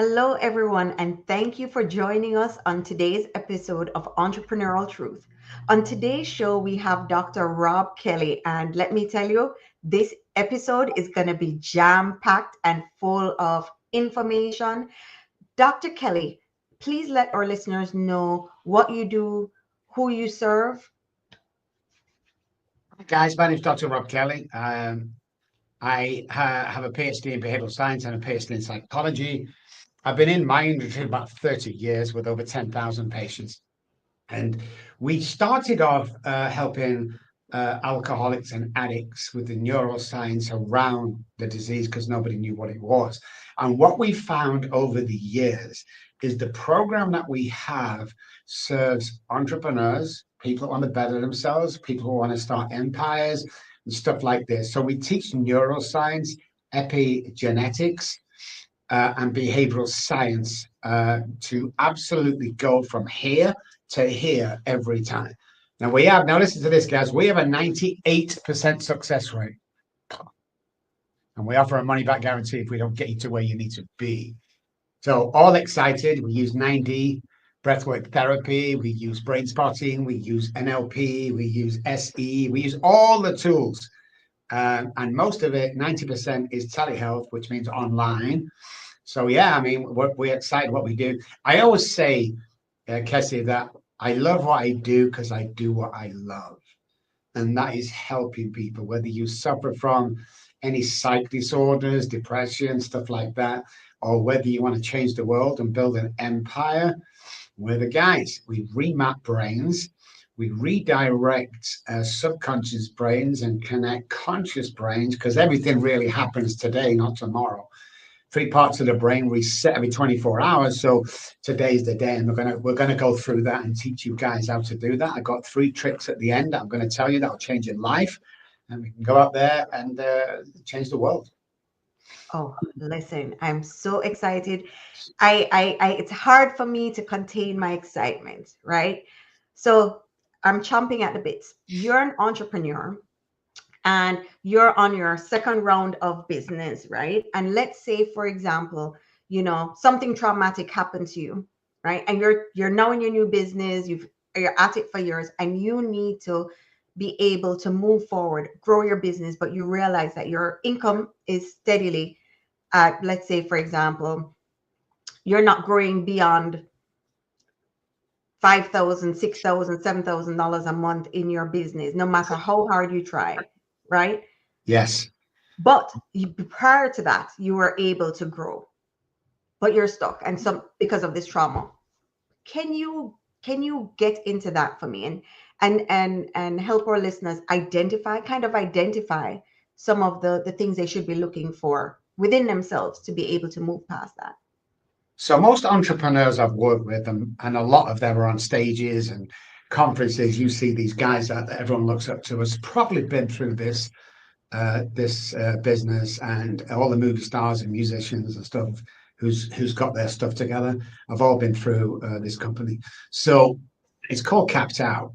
Hello, everyone, and thank you for joining us on today's episode of Entrepreneurial Truth. On today's show, we have Dr. Robb Kelly, and let me tell you, this episode is going to be jam packed and full of information. Dr. Kelly, please let our listeners know what you do, who you serve. Guys, my name's Dr. Robb Kelly. I have a PhD in behavioral science and a PhD in psychology. I've been in my industry about 30 years with over 10,000 patients. And we started off helping alcoholics and addicts with the neuroscience around the disease because nobody knew what it was. And what we found over the years is the program that we have serves entrepreneurs, people who want to better themselves, people who want to start empires and stuff like this. So we teach neuroscience, epigenetics, and behavioral science to absolutely go from here to here every time. Now listen to this, guys, we have a 98% success rate. And we offer a money back guarantee if we don't get you to where you need to be. So all excited, we use 9D breathwork therapy, we use brain spotting, we use NLP, we use SE, we use all the tools. And most of it, 90% is telehealth, which means online. So yeah, I mean, we're excited what we do. I always say, Kessie, that I love what I do because I do what I love. And that is helping people, whether you suffer from any psych disorders, depression, stuff like that, or whether you want to change the world and build an empire. We're the guys. We remap brains. We redirect subconscious brains and connect conscious brains because everything really happens today, not tomorrow. 3 parts of the brain reset every 24 hours. So today's the day, and we're gonna go through that and teach you guys how to do that. I got 3 tricks at the end that I'm going to tell you that will change your life, and we can go out there and change the world. Oh, listen, I'm so excited. I it's hard for me to contain my excitement, right? So I'm chomping at the bits. You're an entrepreneur and you're on your second round of business, right? And let's say, for example, something traumatic happened to you, right? And you're now in your new business, you're at it for years, and you need to be able to move forward, grow your business, but you realize that your income is steadily at, let's say, for example, you're not growing beyond 5,000, 6,000, $7,000 a month in your business, no matter how hard you try, right? Yes. But prior to that, you were able to grow, but you're stuck, and some because of this trauma. Can you get into that for me and help our listeners identify some of the things they should be looking for within themselves to be able to move past that? So most entrepreneurs I've worked with, and a lot of them are on stages and conferences. You see these guys that everyone looks up to has probably been through this business, and all the movie stars and musicians and stuff who's got their stuff together have all been through this company. So it's called capped out.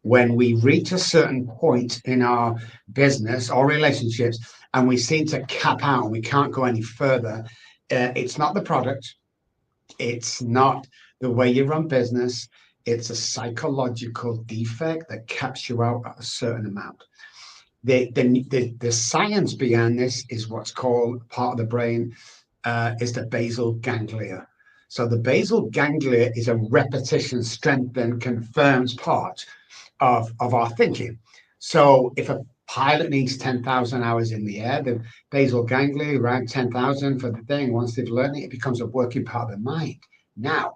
When we reach a certain point in our business or relationships and we seem to cap out and we can't go any further, it's not the product, it's not the way you run business, it's a psychological defect that caps you out at a certain amount. The science behind this is what's called part of the brain is the basal ganglia. So the basal ganglia is a repetition, strength, and confirms part of our thinking. So if a pilot needs 10,000 hours in the air, the basal ganglia around 10,000 for the thing. Once they've learned it, it becomes a working part of the mind. Now,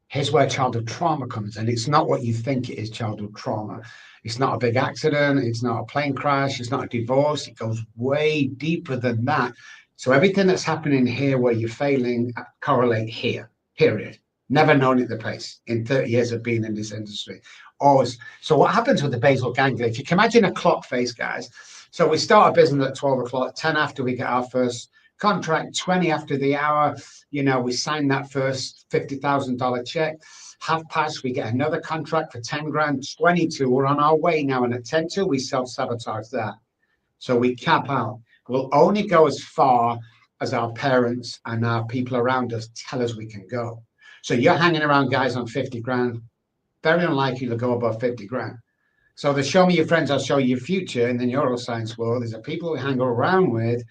here's where childhood trauma comes in. It's not what you think it is, childhood trauma. It's not a big accident. It's not a plane crash. It's not a divorce. It goes way deeper than that. So everything that's happening here where you're failing correlate here, period. Never known it the place in 30 years of being in this industry. Always. So what happens with the basal ganglia, if you can imagine a clock face, guys. So we start a business at 12 o'clock, 10 after we get our first contract, 20 after the hour, we sign that first $50,000 check. Half past, we get another contract for 10 grand, 22. We're on our way now. And at 10 to, we self-sabotage that. So we cap out. We'll only go as far as our parents and our people around us tell us we can go. So you're hanging around guys on 50 grand, very unlikely to go above 50 grand. So the show me your friends, I'll show you your future in the neuroscience world is the people we hang around with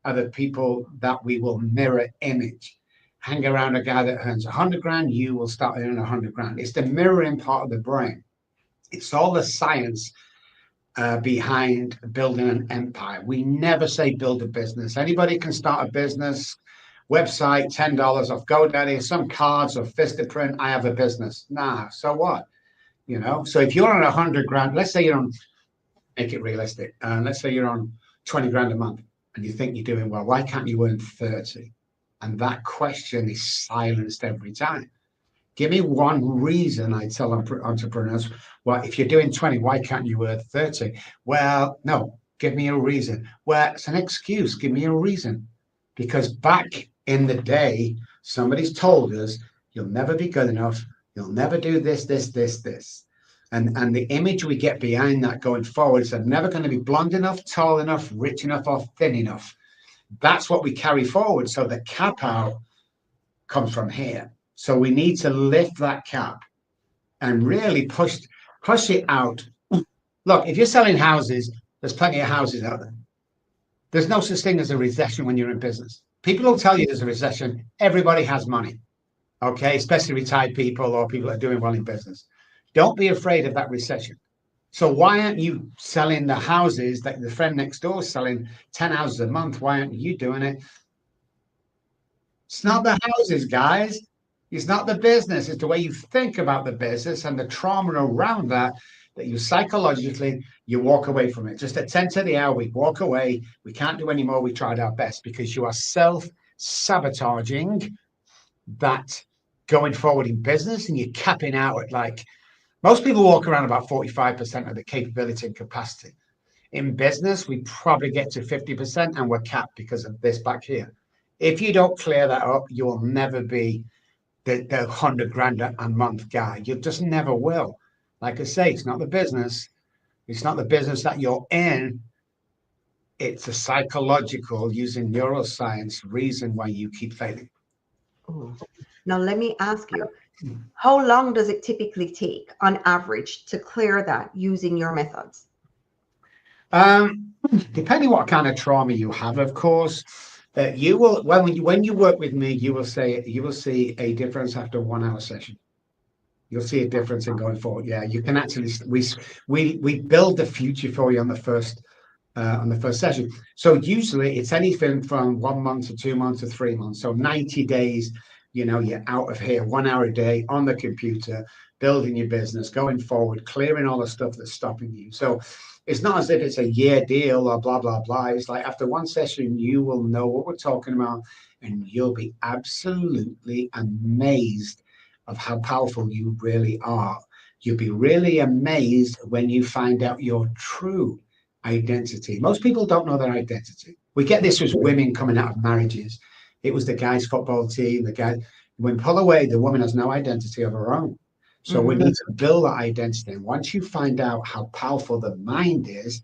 are the people that we will mirror image. Hang around a guy that earns 100 grand, you will start earning 100 grand. It's the mirroring part of the brain. It's all the science behind building an empire. We never say build a business. Anybody can start a business, website, $10 off GoDaddy, some cards or Vistaprint. I have a business. Nah, so what? You know, so if you're on 100 grand, let's say you're on, make it realistic. Let's say you're on 20 grand a month and you think you're doing well. Why can't you earn 30? And that question is silenced every time. Give me one reason. I tell entrepreneurs, well, if you're doing 20, why can't you earn 30? Well, no, give me a reason. Well, it's an excuse. Give me a reason. Because back in the day, somebody's told us, you'll never be good enough. You'll never do this, this, this, this. And the image we get behind that going forward is I'm never going to be blonde enough, tall enough, rich enough, or thin enough. That's what we carry forward. So the cap out comes from here. So we need to lift that cap and really push it out. Look, if you're selling houses, there's plenty of houses out there. There's no such thing as a recession when you're in business. People will tell you there's a recession. Everybody has money, okay? Especially retired people or people that are doing well in business. Don't be afraid of that recession. So why aren't you selling the houses that the friend next door is selling 10 houses a month? Why aren't you doing it? It's not the houses, guys. It's not the business. It's the way you think about the business and the trauma around that you psychologically, you walk away from it. Just at 10 to the hour, we walk away. We can't do any more. We tried our best because you are self-sabotaging that going forward in business and you're capping out at like, most people walk around about 45% of the capability and capacity. In business, we probably get to 50% and we're capped because of this back here. If you don't clear that up, you will never be the 100 grand a month guy. You just never will. Like I say, it's not the business. It's not the business that you're in. It's a psychological, using neuroscience, reason why you keep failing. Ooh. Now, let me ask you, how long does it typically take on average to clear that using your methods? Depending what kind of trauma you have, of course, you will when you work with me, you will see a difference after a 1 hour session. You'll see a difference in going forward. Yeah, you can actually we build the future for you on the first session. So usually it's anything from 1 month to 2 months to 3 months. So 90 days, you know, you're out of here 1 hour a day on the computer, building your business, going forward, clearing all the stuff that's stopping you. So it's not as if it's a year deal or blah, blah, blah. It's like after one session, you will know what we're talking about and you'll be absolutely amazed of how powerful you really are. You'll be really amazed when you find out your true identity. Most people don't know their identity. We get this as women coming out of marriages. It was the guy's football team, the guy. When pull away, the woman has no identity of her own. So we need to build that identity. And once you find out how powerful the mind is,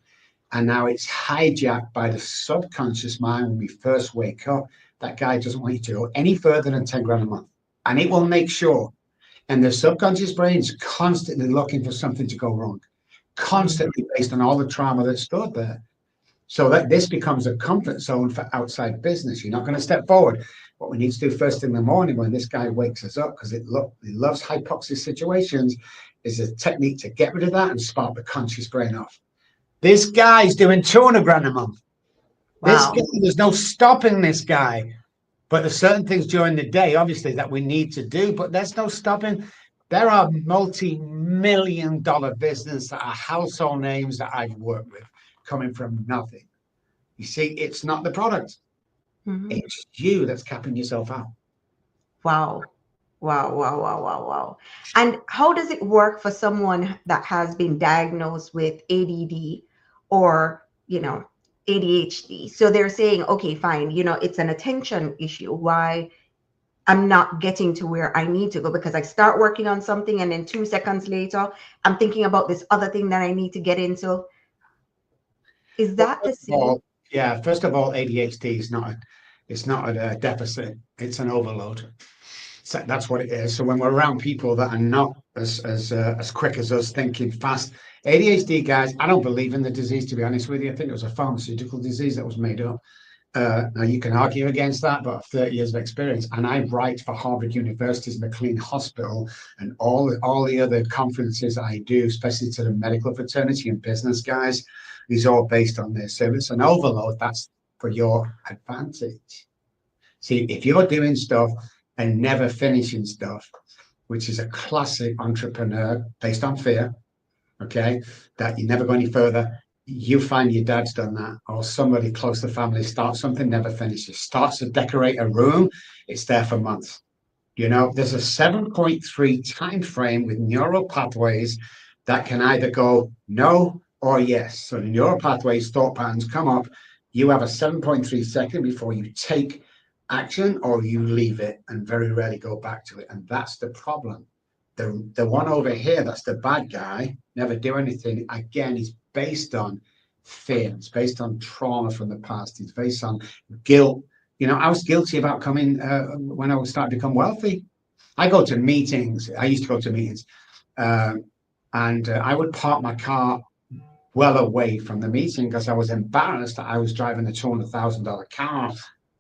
and now it's hijacked by the subconscious mind when we first wake up, that guy doesn't want you to go any further than 10 grand a month. And it will make sure. And the subconscious brain is constantly looking for something to go wrong, constantly based on all the trauma that's stored there. So that this becomes a comfort zone for outside business. You're not going to step forward. What we need to do first in the morning when this guy wakes us up, because he loves hypoxia situations, is a technique to get rid of that and spark the conscious brain off. This guy's doing 200 grand a month. Wow. This guy, there's no stopping this guy. But there's certain things during the day, obviously, that we need to do, but there's no stopping. There are multi-million-dollar businesses that are household names that I've worked with coming from nothing. You see, it's not the product. It's you that's capping yourself out. Wow. Wow, wow, wow, wow, wow. And how does it work for someone that has been diagnosed with ADD or, you know, ADHD? So they're saying, okay, fine, you know, it's an attention issue. Why I'm not getting to where I need to go, because I start working on something and then 2 seconds later, I'm thinking about this other thing that I need to get into. Is that the same? Yeah, first of all, ADHD is not It's not a deficit, it's an overload. So that's what it is. So when we're around people that are not as quick as us, thinking fast, ADHD guys, I don't believe in the disease, to be honest with you. I think it was a pharmaceutical disease that was made up. Now you can argue against that, but 30 years of experience, and I write for Harvard University's McLean Hospital and all the other conferences I do, especially to the medical fraternity and business guys, is all based on this. So if it's an overload, that's for your advantage. See, if you're doing stuff and never finishing stuff, which is a classic entrepreneur based on fear, okay, that you never go any further, you find your dad's done that, or somebody close to family starts something, never finishes, starts to decorate a room, it's there for months. You know, there's a 7.3 time frame with neural pathways that can either go no or yes. So the neural pathways, thought patterns come up. You have a 7.3 second before you take action or you leave it and very rarely go back to it. And that's the problem. The one over here, that's the bad guy, never do anything. Again, is based on fear. It's based on trauma from the past. It's based on guilt. You know, I was guilty about coming when I was starting to become wealthy. I go to meetings. I used to go to meetings, and I would park my car well away from the meeting because I was embarrassed that I was driving a $200,000 car.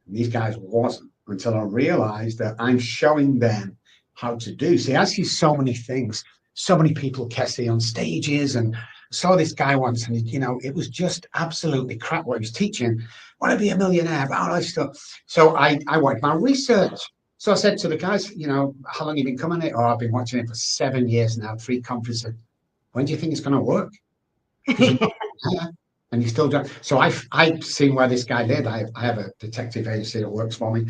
And these guys wasn't, until I realized that I'm showing them how to do. See, I see so many things, so many people, Kessie, on stages, and saw this guy once, and you know, it was just absolutely crap what he was teaching. Want to be a millionaire, all that stuff. So I went my research. So I said to the guys, you know, how long have you been coming here? Oh, I've been watching it for 7 years now, 3 conferences. When do you think it's going to work? And you still don't. So I've seen where this guy lived. I have a detective agency that works for me,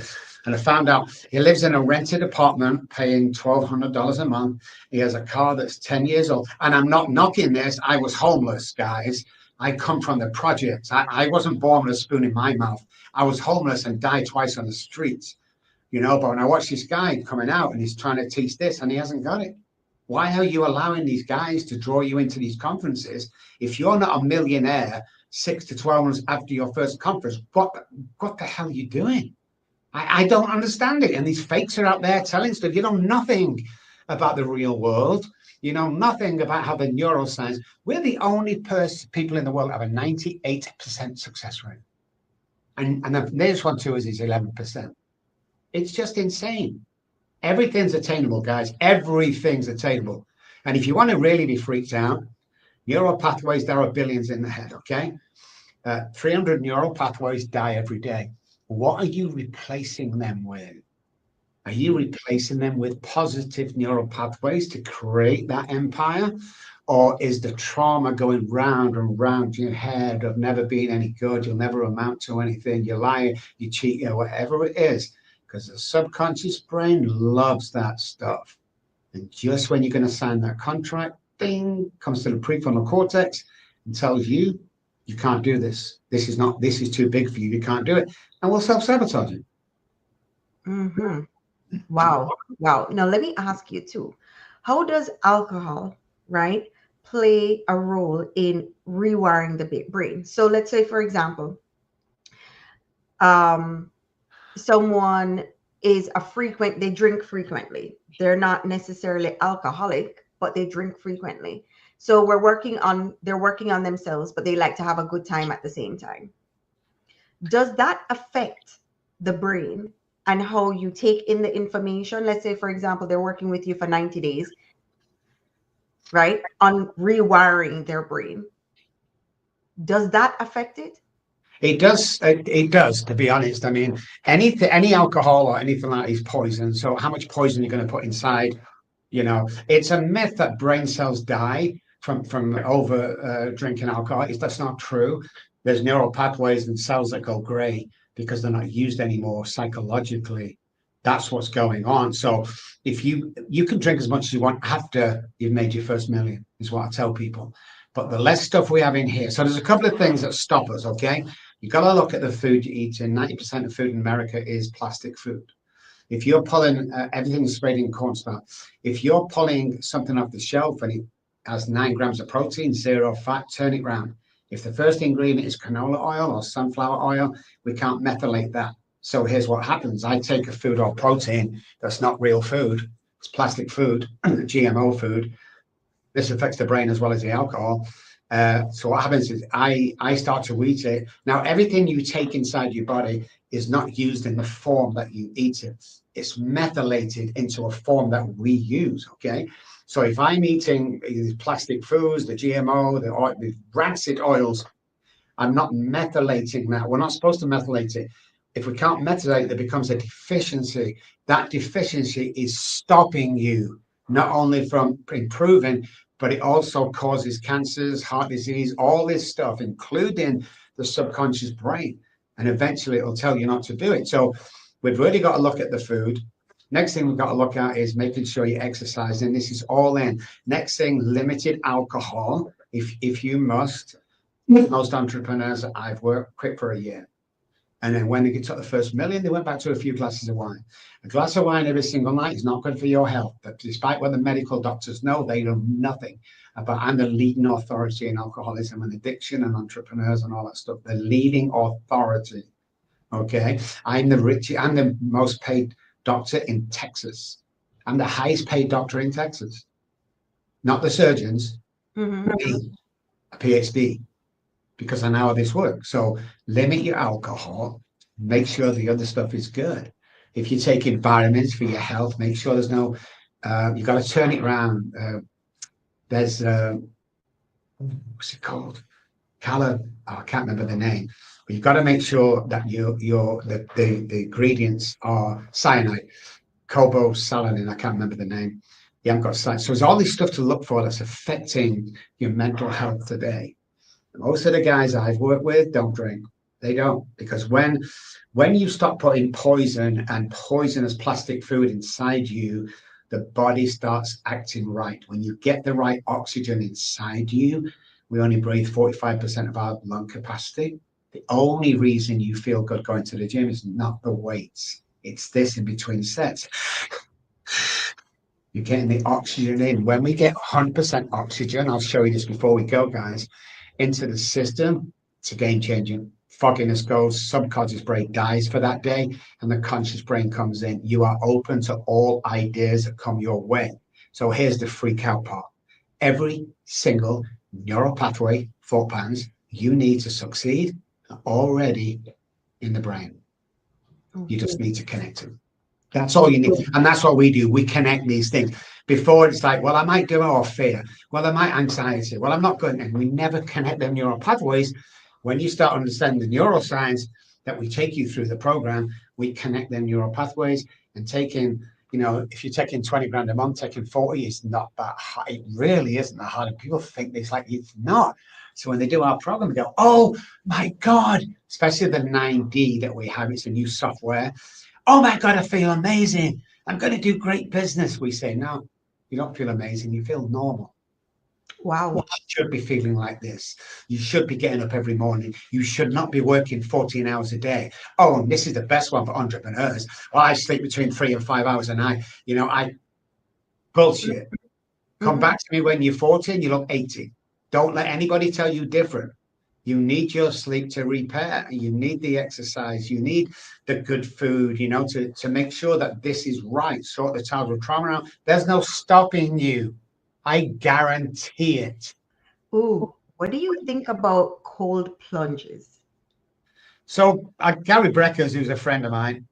and I found out he lives in a rented apartment, paying $1,200 a month. He has a car that's 10 years old, and I'm not knocking this. I was homeless, guys. I come from the projects. I wasn't born with a spoon in my mouth. I was homeless and died twice on the streets, you know. But when I watch this guy coming out and he's trying to teach this, and he hasn't got it. Why are you allowing these guys to draw you into these conferences? If you're not a millionaire 6 to 12 months after your first conference, what the hell are you doing? I don't understand it. And these fakes are out there telling stuff. You know nothing about the real world. You know nothing about how the neuroscience. We're the only people in the world that have a 98% success rate. And the nearest one to us is 11%. It's just insane. Everything's attainable, guys. Everything's attainable. And if you want to really be freaked out, neural pathways, there are billions in the head, okay? 300 neural pathways die every day. What are you replacing them with? Are you replacing them with positive neural pathways to create that empire? Or is the trauma going round and round your head of never being any good, you'll never amount to anything, you lie, you cheat, you know, whatever it is? Because the subconscious brain loves that stuff. And just when you're going to sign that contract, ding, comes to the prefrontal cortex and tells you, you can't do this. This is too big for you. You can't do it. And we'll self-sabotage it. Mm-hmm. Wow. Wow. Now, let me ask you too. How does alcohol, right, play a role in rewiring the brain? So let's say, for example, um, someone they drink frequently. They're not necessarily alcoholic, but they drink frequently. So they're working on themselves, but they like to have a good time at the same time. Does that affect the brain and how you take in the information? Let's say, for example, they're working with you for 90 days, right? On rewiring their brain. Does that affect it? It does. It does, to be honest. I mean, any alcohol or anything like that is poison. So how much poison you're going to put inside? You know, it's a myth that brain cells die from over drinking alcohol. That's not true. There's neural pathways and cells that go grey because they're not used anymore psychologically. That's what's going on. So if you can drink as much as you want after you've made your first million, is what I tell people. But the less stuff we have in here. So there's a couple of things that stop us, okay? You've got to look at the food you eat. And 90% of food in America is plastic food. If you're pulling everything's sprayed in cornstarch, if you're pulling something off the shelf and it has 9 grams of protein, 0 fat, turn it round. If the first ingredient is canola oil or sunflower oil, we can't methylate that. So here's what happens. I take a food or protein that's not real food. It's plastic food, GMO food. This affects the brain as well as the alcohol. So what happens is I start to eat it. Now, everything you take inside your body is not used in the form that you eat it. It's methylated into a form that we use, okay? So if I'm eating these plastic foods, the GMO, the rancid oils, I'm not methylating that. We're not supposed to methylate it. If we can't methylate, there becomes a deficiency. That deficiency is stopping you not only from improving, but it also causes cancers, heart disease, all this stuff, including the subconscious brain. And eventually it'll tell you not to do it. So we've really got to look at the food. Next thing we've got to look at is making sure you exercise. And this is all in. Next thing, limited alcohol, if you must. Most entrepreneurs I've worked quit for a year. And then when they get to the first million, they went back to a few glasses of wine. A glass of wine every single night is not good for your health. But despite what the medical doctors know, they know nothing about. I'm the leading authority in alcoholism and addiction and entrepreneurs and all that stuff. The leading authority. Okay. I'm the most paid doctor in Texas. I'm the highest paid doctor in Texas. Not the surgeons, Mm-hmm. me, a PhD, because I know how this works. So limit your alcohol, make sure the other stuff is good. If you're taking vitamins for your health, make sure there's no, you got to turn it around. There's, what's it called? I can't remember the name, but you've got to make sure that the ingredients are cyanide, cobalamin, I can't remember the name. You haven't got cyanide. So there's all this stuff to look for that's affecting your mental health today. Most of the guys I've worked with don't drink. They don't, because when you stop putting poison and poisonous plastic food inside you, the body starts acting right. When you get the right oxygen inside you, we only breathe 45% of our lung capacity. The only reason you feel good going to the gym is not the weights. It's this in between sets. You're getting the oxygen in. When we get 100% oxygen, I'll show you this before we go, guys, into the system, it's a game changing. Fogginess goes, subconscious brain dies for that day, and the conscious brain comes in. You are open to all ideas that come your way. So here's the freak out part. Every single neural pathway, thought patterns you need to succeed are already in the brain. You just need to connect them. That's all you need. And that's what we do. We connect these things. Before it's like, well, I might do it, or fear. Well, I might anxiety. Well, I'm not going. And we never connect them neural pathways. When you start understanding the neuroscience that we take you through the program, we connect them neural pathways. And taking, if you're taking 20 grand a month, taking 40 is not that hard. It really isn't that hard. And people think it's like, it's not. So when they do our program, they go, oh my God, especially the 9D that we have. It's a new software. Oh my God, I feel amazing. I'm going to do great business. We say, no, you don't feel amazing. You feel normal. You Wow. should be feeling like this. You should be getting up every morning. You should not be working 14 hours a day. Oh, and this is the best one for entrepreneurs. Well, I sleep between 3 and 5 hours a night. I bullshit. Come Mm-hmm. back to me when you're 40 and you look 80. Don't let anybody tell you different. You need your sleep to repair. You need the exercise. You need the good food, to make sure that this is right. Sort the childhood trauma out. There's no stopping you. I guarantee it. Ooh, what do you think about cold plunges? So Gary Breckers, who's a friend of mine,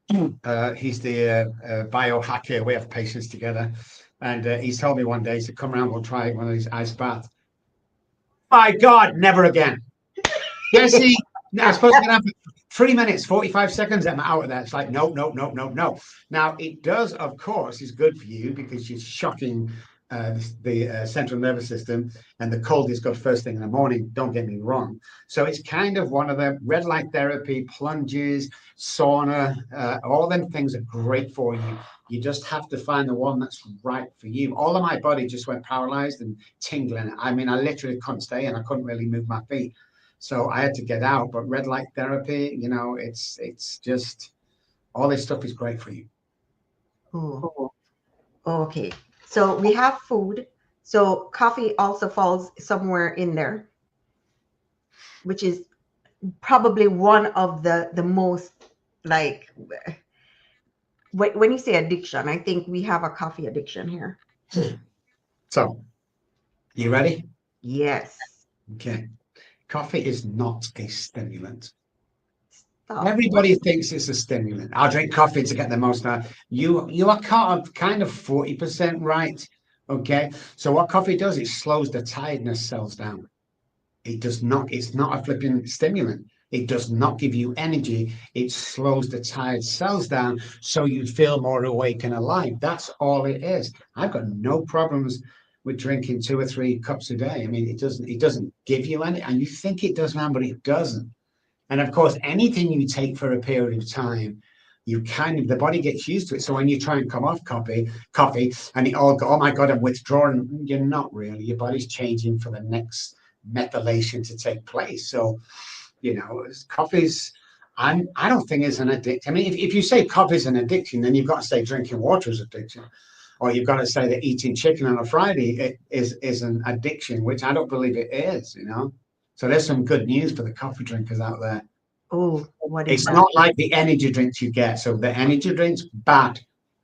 he's the biohacker. We have patients together. And he's told me one day, he said, come around, we'll try one of these ice baths. My God, never again. Jesse, I was supposed to have 3 minutes, 45 seconds. I'm out of there. It's like, no, no, no, no, no. Now, it does, of course, is good for you because you're shocking the central nervous system, and the cold is good first thing in the morning. Don't get me wrong. So it's kind of one of the red light therapy, plunges, sauna, all them things are great for you. You just have to find the one that's right for you. All of my body just went paralyzed and tingling. I mean, I literally couldn't stay and I couldn't really move my feet. So I had to get out. But red light therapy, it's just all this stuff is great for you. Ooh, okay. So we have food. So coffee also falls somewhere in there, which is probably one of the most Like when you say addiction, I think we have a coffee addiction here. So, you ready? Yes. Okay. Coffee is not a stimulant. Stop. What? Everybody thinks it's a stimulant. I'll drink coffee to get the most out. You are kind of 40% right. Okay. So what coffee does, it slows the tiredness cells down. It does not, it's not a flipping stimulant. It does not give you energy. It slows the tired cells down so you feel more awake and alive. That's all it is. I've got no problems with drinking 2 or 3 cups a day. I mean, it doesn't give you any, and you think it does, man, but it doesn't. And of course, anything you take for a period of time, you kind of the body gets used to it. So when you try and come off coffee, and it all go, oh my God, I'm withdrawing. You're not really. Your body's changing for the next methylation to take place. So coffee's. I don't think it's an addiction. I mean, if you say coffee's an addiction, then you've got to say drinking water is addiction, or you've got to say that eating chicken on a Friday is an addiction, which I don't believe it is. So there's some good news for the coffee drinkers out there. Oh, what is It's that? not like the energy drinks you get. So the energy drinks, bad.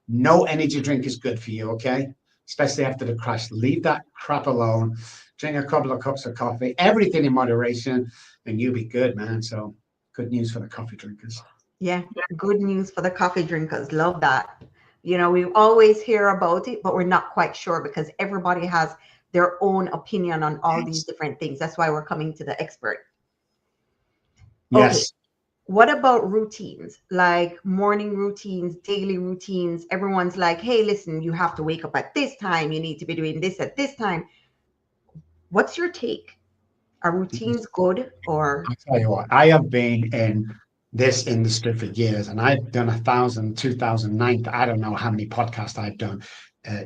No energy drink is good for you, okay? Especially after the crash. Leave that crap alone. Drink a couple of cups of coffee, everything in moderation, and you'll be good, man. So good news for the coffee drinkers. Yeah, good news for the coffee drinkers. Love that. We always hear about it, but we're not quite sure because everybody has their own opinion on all these Yes. different things. That's why we're coming to the expert. Okay, Yes. what about routines? Like morning routines, daily routines? Everyone's like, hey, listen, you have to wake up at this time. You need to be doing this at this time. What's your take? Are routines good or? I'll tell you what, I have been in this industry for years and I've done 1,000, 2009. I don't know how many podcasts I've done.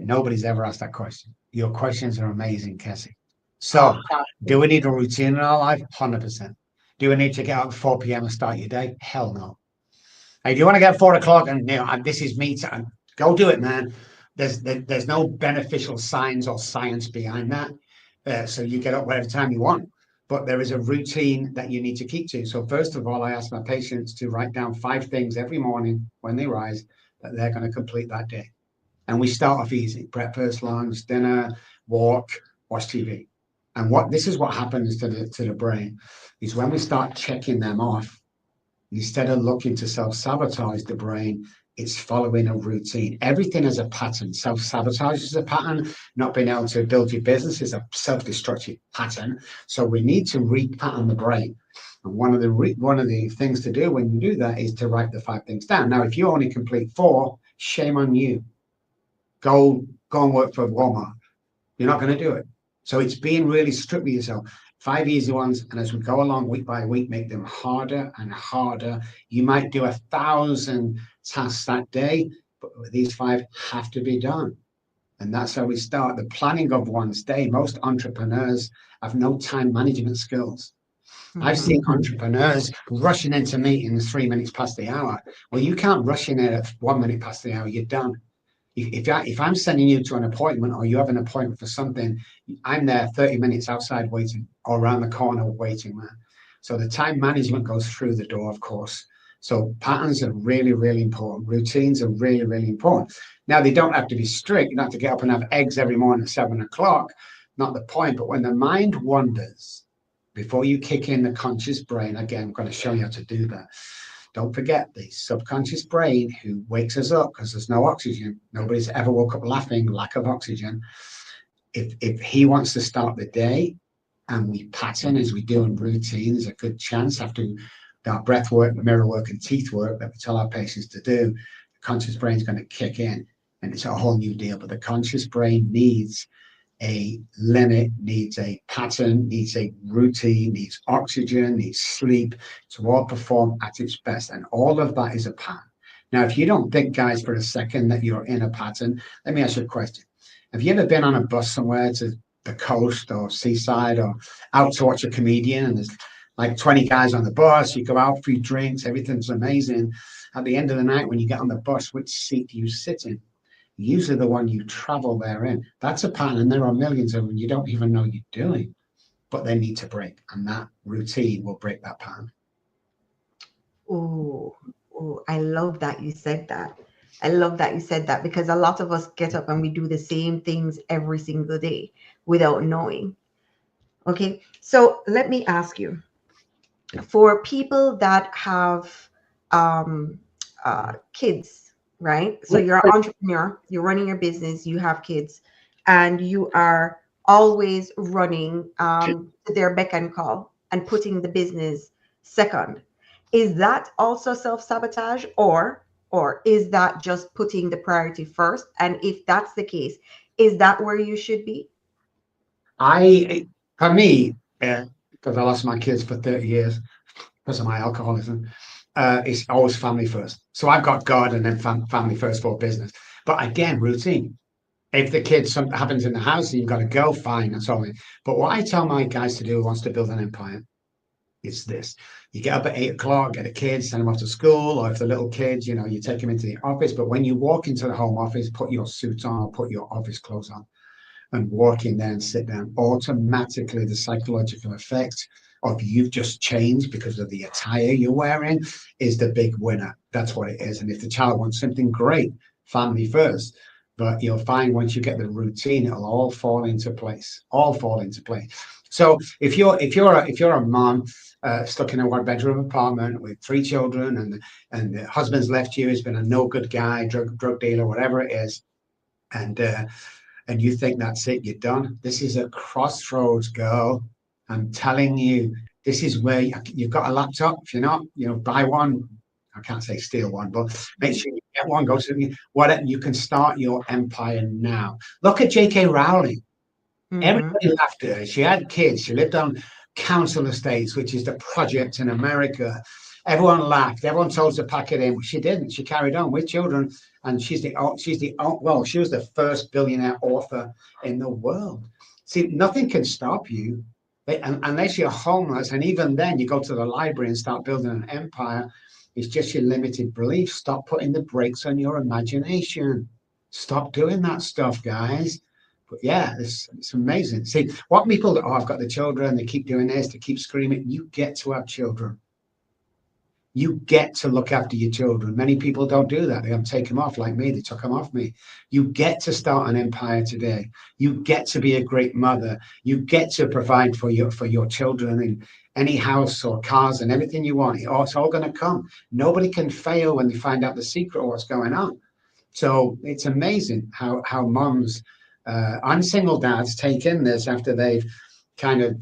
Nobody's ever asked that question. Your questions are amazing, Cassie. Oh, So, do we need a routine in our life? 100%. Do we need to get up at 4 p.m. and start your day? Hell no. Hey, do you want to get 4 o'clock and this is me? Go do it, man. There's no beneficial signs or science behind that. So you get up whatever time you want, but there is a routine that you need to keep to. So first of all, I ask my patients to write down 5 things every morning when they rise that they're going to complete that day. And we start off easy: breakfast, lunch, dinner, walk, watch TV. And what this is what happens to the brain is when we start checking them off, instead of looking to self-sabotage the brain, it's following a routine. Everything is a pattern. Self-sabotage is a pattern. Not being able to build your business is a self-destructive pattern. So we need to repattern the brain. And one of the things to do when you do that is to write the 5 things down. Now, if you only complete 4, shame on you. Go and work for Walmart. You're not going to do it. So it's being really strict with yourself. 5 easy ones, and as we go along week by week, make them harder and harder. You might do 1,000 tasks that day, but these 5 have to be done. And that's how we start the planning of one's day. Most entrepreneurs have no time management skills. I've Mhm. seen entrepreneurs rushing into meetings 3 minutes past the hour. Well, you can't rush in at 1 minute past the hour. You're done. If I'm sending you to an appointment or you have an appointment for something, I'm there 30 minutes outside waiting or around the corner waiting, man. So the time management goes through the door, of course. So patterns are really, really important. Routines are really, really important. Now, they don't have to be strict. You don't have to get up and have eggs every morning at 7 o'clock. Not the point. But when the mind wanders, before you kick in the conscious brain, again, I'm going to show you how to do that. Don't forget the subconscious brain who wakes us up because there's no oxygen. Nobody's ever woke up laughing, lack of oxygen. If he wants to start the day and we pattern as we do in routine, there's a good chance after that breath work, mirror work, and teeth work that we tell our patients to do, the conscious brain is going to kick in and it's a whole new deal. But the conscious brain needs a limit, needs a pattern, needs a routine, needs oxygen, needs sleep to all perform at its best. And all of that is a pattern. Now, if you don't think, guys, for a second that you're in a pattern, let me ask you a question. Have you ever been on a bus somewhere to the coast or seaside or out to watch a comedian and there's like 20 guys on the bus, you go out, free drinks, everything's amazing. At the end of the night, when you get on the bus, which seat do you sit in? Usually the one you travel there in. That's a pattern, and there are millions of them you don't even know you're doing, but they need to break, and that routine will break that pattern. Ooh, Oh, I love that you said that. I love that you said that because a lot of us get up and we do the same things every single day without knowing. Okay, so let me ask you, for people that have um, kids, right? So you're an entrepreneur, you're running your business, you have kids, and you are always running to their beck and call and putting the business second. Is that also self-sabotage, or is that just putting the priority first? And if that's the case, is that where you should be? I, for me, because I lost my kids for 30 years because of my alcoholism, it's always family first. So I've got God and then family first for business. But again, routine. If the kids, something happens in the house and you've got to go, fine, that's all. But what I tell my guys to do who wants to build an empire, it's this. You get up at 8 o'clock, get the kids, send them off to school, or if they're little kids, you take them into the office. But when you walk into the home office, put your suit on or put your office clothes on and walk in there and sit down. Automatically, the psychological effect of you've just changed because of the attire you're wearing is the big winner. That's what it is. And if the child wants something great, family first. But you'll find once you get the routine, it'll all fall into place. All fall into place. So if you're a mom stuck in a one-bedroom apartment with 3 children, and the husband's left you, has been a no good guy, drug dealer, whatever it is, and and you think that's it, you're done. This is a crossroads, girl. I'm telling you, this is where you've got a laptop. If you're not, buy one. I can't say steal one, but make sure you get one. Go to whatever. You can start your empire now. Look at J.K. Rowling. Mm-hmm. Everybody laughed at her. She had kids. She lived on council estates, which is the project in America. Everyone laughed. Everyone told her to pack it in. She didn't. She carried on with children, and she was the first billionaire author in the world. See, nothing can stop you unless you're homeless, and even then, you go to the library and start building an empire. It's just your limited belief. Stop putting the brakes on your imagination. Stop doing that stuff, guys. But yeah, it's amazing. See, what people that, I've got the children, they keep doing this, they keep screaming. You get to have children. You get to look after your children. Many people don't do that. They don't take them off like me. They took them off me. You get to start an empire today. You get to be a great mother. You get to provide for your children in any house or cars and everything you want. It's all going to come. Nobody can fail when they find out the secret of what's going on. So it's amazing how moms and single dads take in this after they've kind of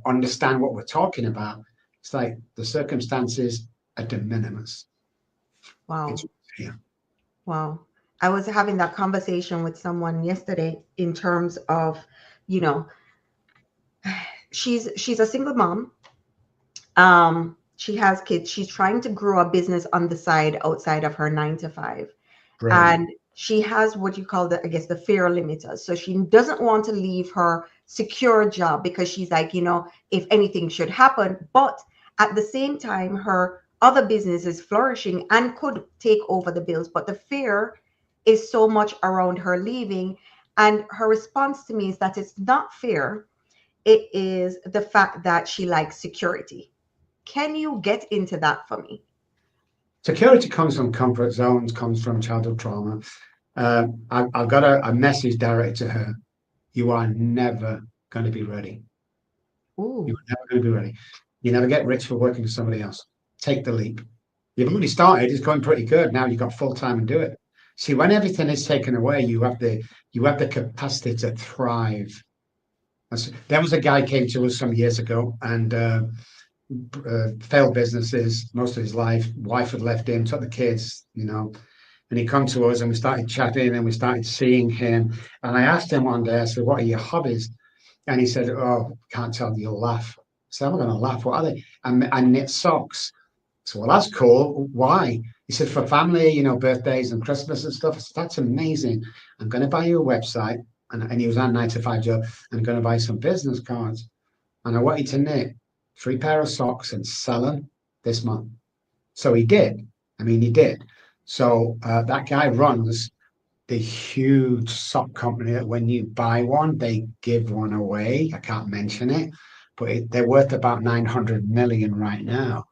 understand what we're talking about. It's like the circumstances are de minimis. It's Wow. yeah. Wow. I was having that conversation with someone yesterday in terms of, you know, she's a single mom. She has kids. She's trying to grow a business on the side outside of her 9 to 5. Brilliant. And she has what you call the, I guess, the fear limiter. So she doesn't want to leave her secure job because she's like, if anything should happen. But at the same time, her other business is flourishing and could take over the bills. But the fear is so much around her leaving. And her response to me is that it's not fear, it is the fact that she likes security. Can you get into that for me? Security comes from comfort zones, comes from childhood trauma. I've got a message directed to her. You are never going to be ready. You're Ooh. never going to be ready. You never get rich for working for somebody else. Take the leap. You've already started. It's going pretty good. Now you've got full time and do it. See, when everything is taken away, you have the capacity to thrive. There was a guy came to us some years ago and failed businesses most of his life. Wife had left him, took the kids. And he come to us and we started chatting and we started seeing him. And I asked him one day, I said, "What are your hobbies?" And he said, "Oh, can't tell you, you'll laugh." So I'm going to laugh. What are they? And I knit socks. So, well, that's cool. Why? He said, for family, birthdays and Christmas and stuff. I said, that's amazing. I'm going to buy you a website. And he was on 9 to 5 job. I'm going to buy some business cards. And I want you to knit 3 pair of socks and sell them this month. So he did. I mean, he did. So that guy runs the huge sock company that when you buy one, they give one away. I can't mention it, but they're worth about 900 million right now.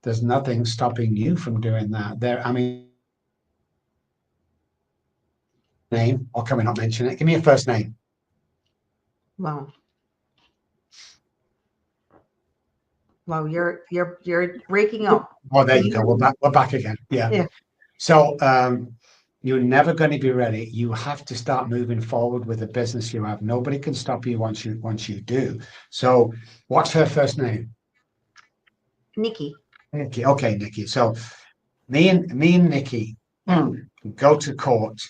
There's nothing stopping you from doing that. I mean, name, or can we not mention it? Give me a first name. Wow. Wow, you're breaking up. Oh, there Can you you go. hear me? We're back again. Yeah. Yeah. So you're never going to be ready. You have to start moving forward with the business you have. Nobody can stop you once you do. So what's her first name? Nikki. Nikki. Okay, Nikki. So me and Nikki go to court.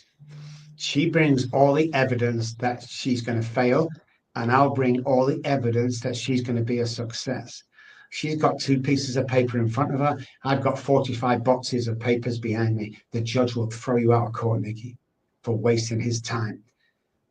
She brings all the evidence that she's going to fail, and I'll bring all the evidence that she's going to be a success. She's got two pieces of paper in front of her. I've got 45 boxes of papers behind me. The judge will throw you out of court, Nikki, for wasting his time.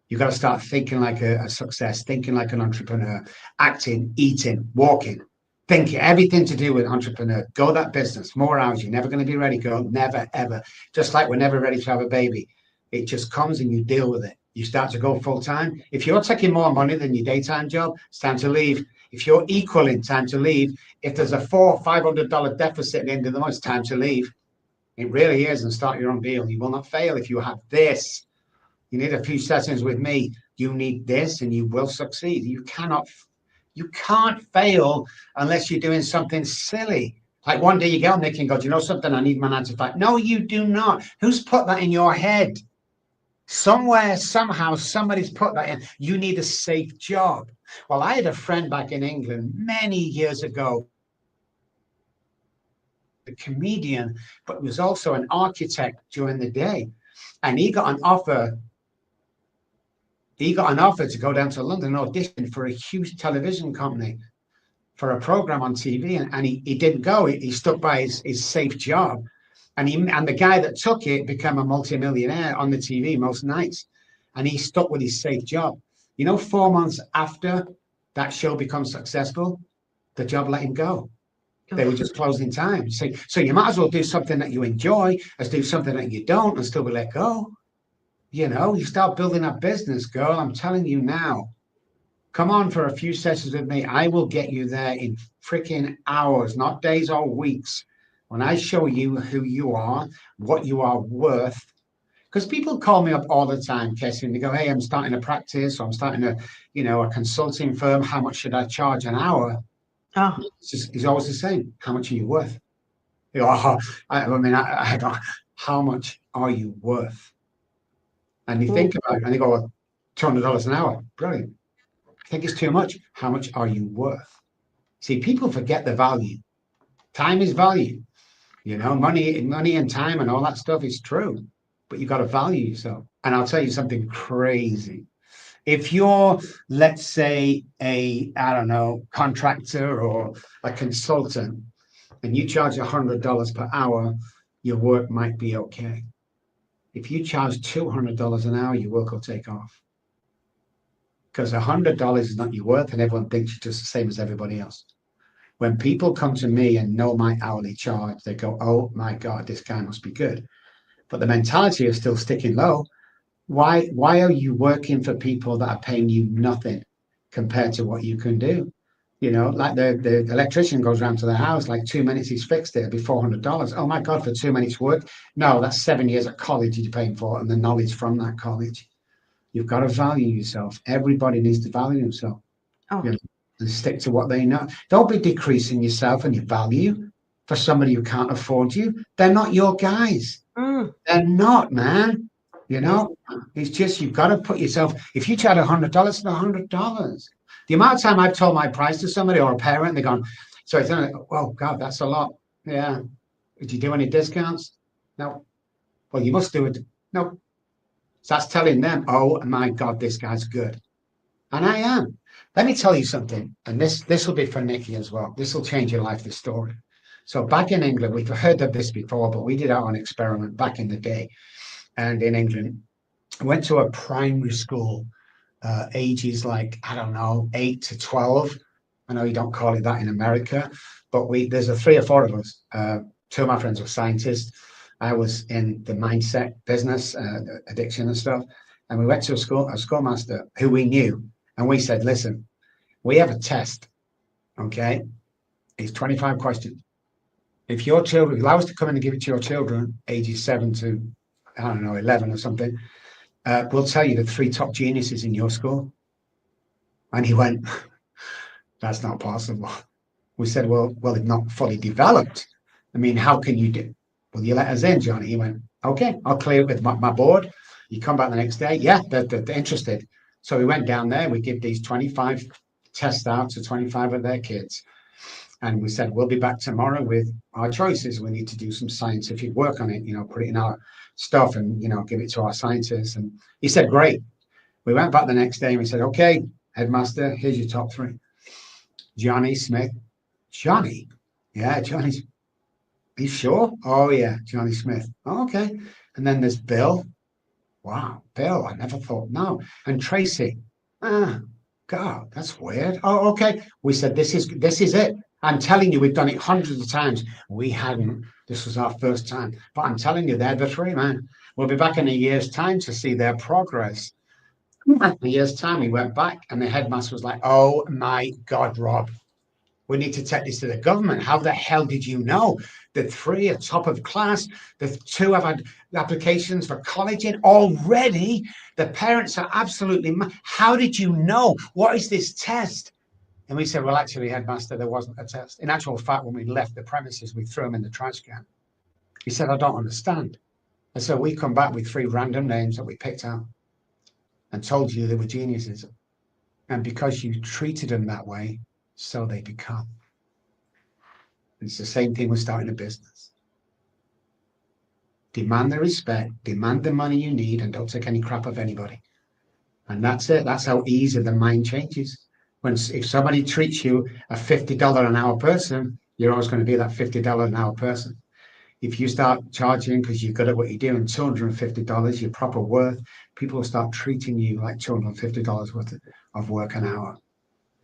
You've got to start thinking like a success, thinking like an entrepreneur, acting, eating, walking, thinking, everything to do with entrepreneur. Go that business, more hours. You're never going to be ready, girl. Never, ever. Just like we're never ready to have a baby. It just comes and you deal with it. You start to go full time. If you're taking more money than your daytime job, it's time to leave. If you're equaling, time to leave. If there's a $400 or $500 deficit at the end of the month, it's time to leave. It really is, and start your own deal. You will not fail if you have this. You need a few sessions with me. You need this, and you will succeed. You can't fail unless you're doing something silly. Like one day you get on Nick and go, do you know something? I need my 9 to 5. No, you do not. Who's put that in your head? Somewhere, somehow, somebody's put that in. You need a safe job. Well, I had a friend back in England many years ago, a comedian, but was also an architect during the day. And he got an offer to go down to London and audition for a huge television company for a program on TV, and he didn't go. He stuck by his safe job, and the guy that took it became a multimillionaire on the TV most nights, and he stuck with his safe job. 4 months after that show becomes successful, the job let him go. They were just closing time. So you might as well do something that you enjoy as do something that you don't and still be let go. You start building a business, girl. I'm telling you now. Come on for a few sessions with me. I will get you there in freaking hours, not days or weeks. When I show you who you are, what you are worth. Because people call me up all the time, Casey, and they go, hey, I'm starting a practice, or I'm starting a consulting firm. How much should I charge an hour? Oh, It's always the same. How much are you worth? Oh, I don't, how much are you worth? And you think about it and they go, well, $200 an hour. Brilliant. I think it's too much. How much are you worth? See, people forget the value. Time is value. Money and time and all that stuff is true, but you got to value yourself. And I'll tell you something crazy. If you're, let's say, I don't know, contractor or a consultant, and you charge $100 per hour, your work might be okay. If you charge $200 an hour, your work will take off. Because $100 is not your worth, and everyone thinks you're just the same as everybody else. When people come to me and know my hourly charge, they go, oh my God, this guy must be good. But the mentality is still sticking low. Why are you working for people that are paying you nothing compared to what you can do? Like the electrician goes around to the house, like 2 minutes he's fixed it, it'll be $400. Oh my God, for 2 minutes work? No, that's 7 years at college you're paying for and the knowledge from that college. You've got to value yourself. Everybody needs to value themselves. oh, You know, and stick to what they know. Don't be decreasing yourself and your value for somebody who can't afford you. They're not your guys. mm, They're not, man. yes. It's just you've got to put yourself. If you charge $100, it's $100. The amount of time I've told my price to somebody or a parent, they're gone. So it's oh God, that's a lot. Yeah. Did you do any discounts? No. Well, you must do it. No. So that's telling them, oh my God, this guy's good. And I am. Let me tell you something, and this will be for Nikki as well. This will change your life, this story. So back in England, we've heard of this before, but we did our own experiment back in the day. And in England, I went to a primary school, ages like, I don't know, 8 to 12. I know you don't call it that in America, but there's a three or four of us. Two of my friends were scientists. I was in the mindset business, addiction and stuff. And we went to a schoolmaster who we knew. And we said, listen, we have a test, okay? It's 25 questions. If your children, if I was to come in and give it to your children, ages 7 to, I don't know, 11 or something, we'll tell you the 3 top geniuses in your school. And he went, that's not possible. We said, well, it's not fully developed. I mean, how can you do? Well, you let us in, Johnny. He went, okay, I'll clear it with my board. You come back the next day. Yeah, they're interested. So we went down there. We give these 25 tests out to 25 of their kids. And we said, we'll be back tomorrow with our choices. We need to do some scientific work on it, put it in our stuff and, give it to our scientists. And he said, great. We went back the next day and we said, okay, headmaster, here's your top 3. Johnny Smith. Johnny? Yeah, Johnny's. Are you sure? Oh, yeah, Johnny Smith. Oh, okay. And then there's Bill. Wow, Bill, I never thought. No. And Tracy. Ah, God, that's weird. Oh, okay. We said, this is it. I'm telling you, we've done it hundreds of times. We hadn't. This was our first time. But I'm telling you, they're the 3, man. We'll be back in a year's time to see their progress. In a year's time, we went back and the headmaster was like, oh, my God, Rob. We need to take this to the government. How the hell did you know? The 3 are top of class. The 2 have had applications for college in already. The parents are absolutely mad. How did you know? What is this test? And we said, well, actually, headmaster, there wasn't a test. In actual fact, when we left the premises, we threw them in the trash can. He said, I don't understand. And so we come back with 3 random names that we picked out and told you they were geniuses. And because you treated them that way, so they become. It's the same thing with starting a business. Demand the respect, demand the money you need, and don't take any crap of anybody. And that's it. That's how easy the mind changes. If somebody treats you a $50 an hour person, you're always going to be that $50 an hour person. If you start charging because you're good at what you do and $250, your proper worth, people will start treating you like $250 worth of work an hour.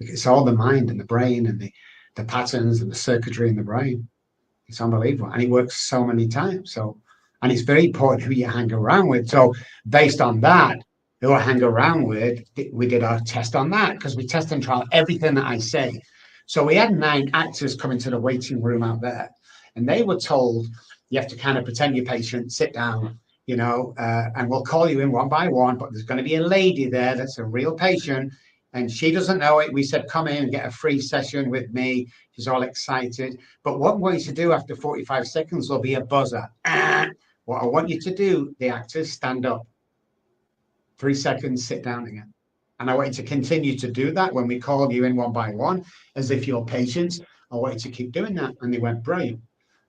It's all the mind and the brain and the patterns and the circuitry in the brain. It's unbelievable. And it works so many times. And it's very important who you hang around with. So based on that, who I hang around with, we did our test on that because we test and trial everything that I say. So we had 9 actors come into the waiting room out there and they were told, you have to kind of pretend you're patient, sit down, and we'll call you in one by one, but there's going to be a lady there that's a real patient and she doesn't know it. We said, come in and get a free session with me. She's all excited. But what I'm going to do after 45 seconds will be a buzzer. What I want you to do, the actors, stand up. 3 seconds, sit down again. And I want you to continue to do that when we call you in one by one, as if you're patients. I want you to keep doing that. And they went, brilliant.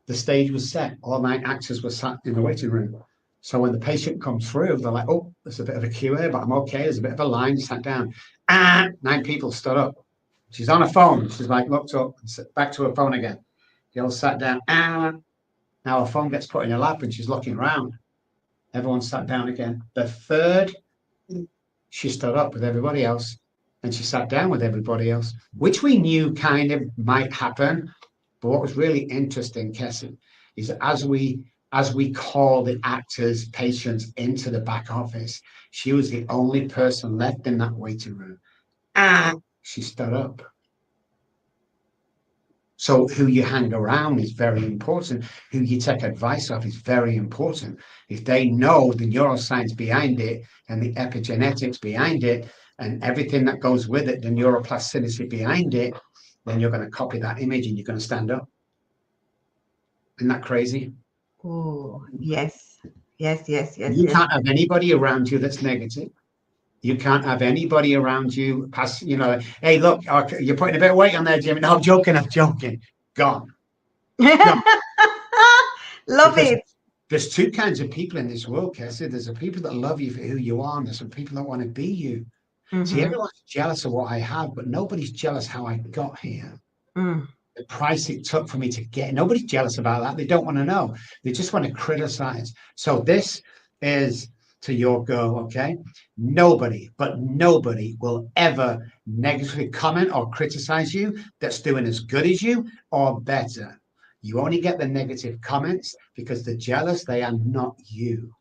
The stage was set. All 9 actors were sat in the waiting room. So when the patient comes through, they're like, oh, there's a bit of a queue here, but I'm okay. There's a bit of a line, sat down. 9 people stood up. She's on her phone. She's like, looked up, and back to her phone again. They all sat down. Now her phone gets put in her lap and she's looking around. Everyone sat down again. The 3rd, she stood up with everybody else and she sat down with everybody else, which we knew kind of might happen. But what was really interesting, Kessie, is that as we called the actors, patients into the back office, she was the only person left in that waiting room. She stood up. So who you hang around is very important. Who you take advice of is very important. If they know the neuroscience behind it and the epigenetics behind it and everything that goes with it, the neuroplasticity behind it, then you're going to copy that image and you're going to stand up. Isn't that crazy? Oh, yes. Yes. You can't have anybody around you that's negative. You can't have anybody around you hey, look, you're putting a bit of weight on there, Jimmy. No, I'm joking. Gone. Love Because it. there's 2 kinds of people in this world, Cassie. There's the people that love you for who you are, and there's some people that want to be you. See, everyone's jealous of what I have, but nobody's jealous how I got here. The price it took for me to get. Nobody's jealous about that. They don't want to know. They just want to criticize. So this is to your girl, okay? Nobody will ever negatively comment or criticize you that's doing as good as you or better. You only get the negative comments because they're jealous. They are not you.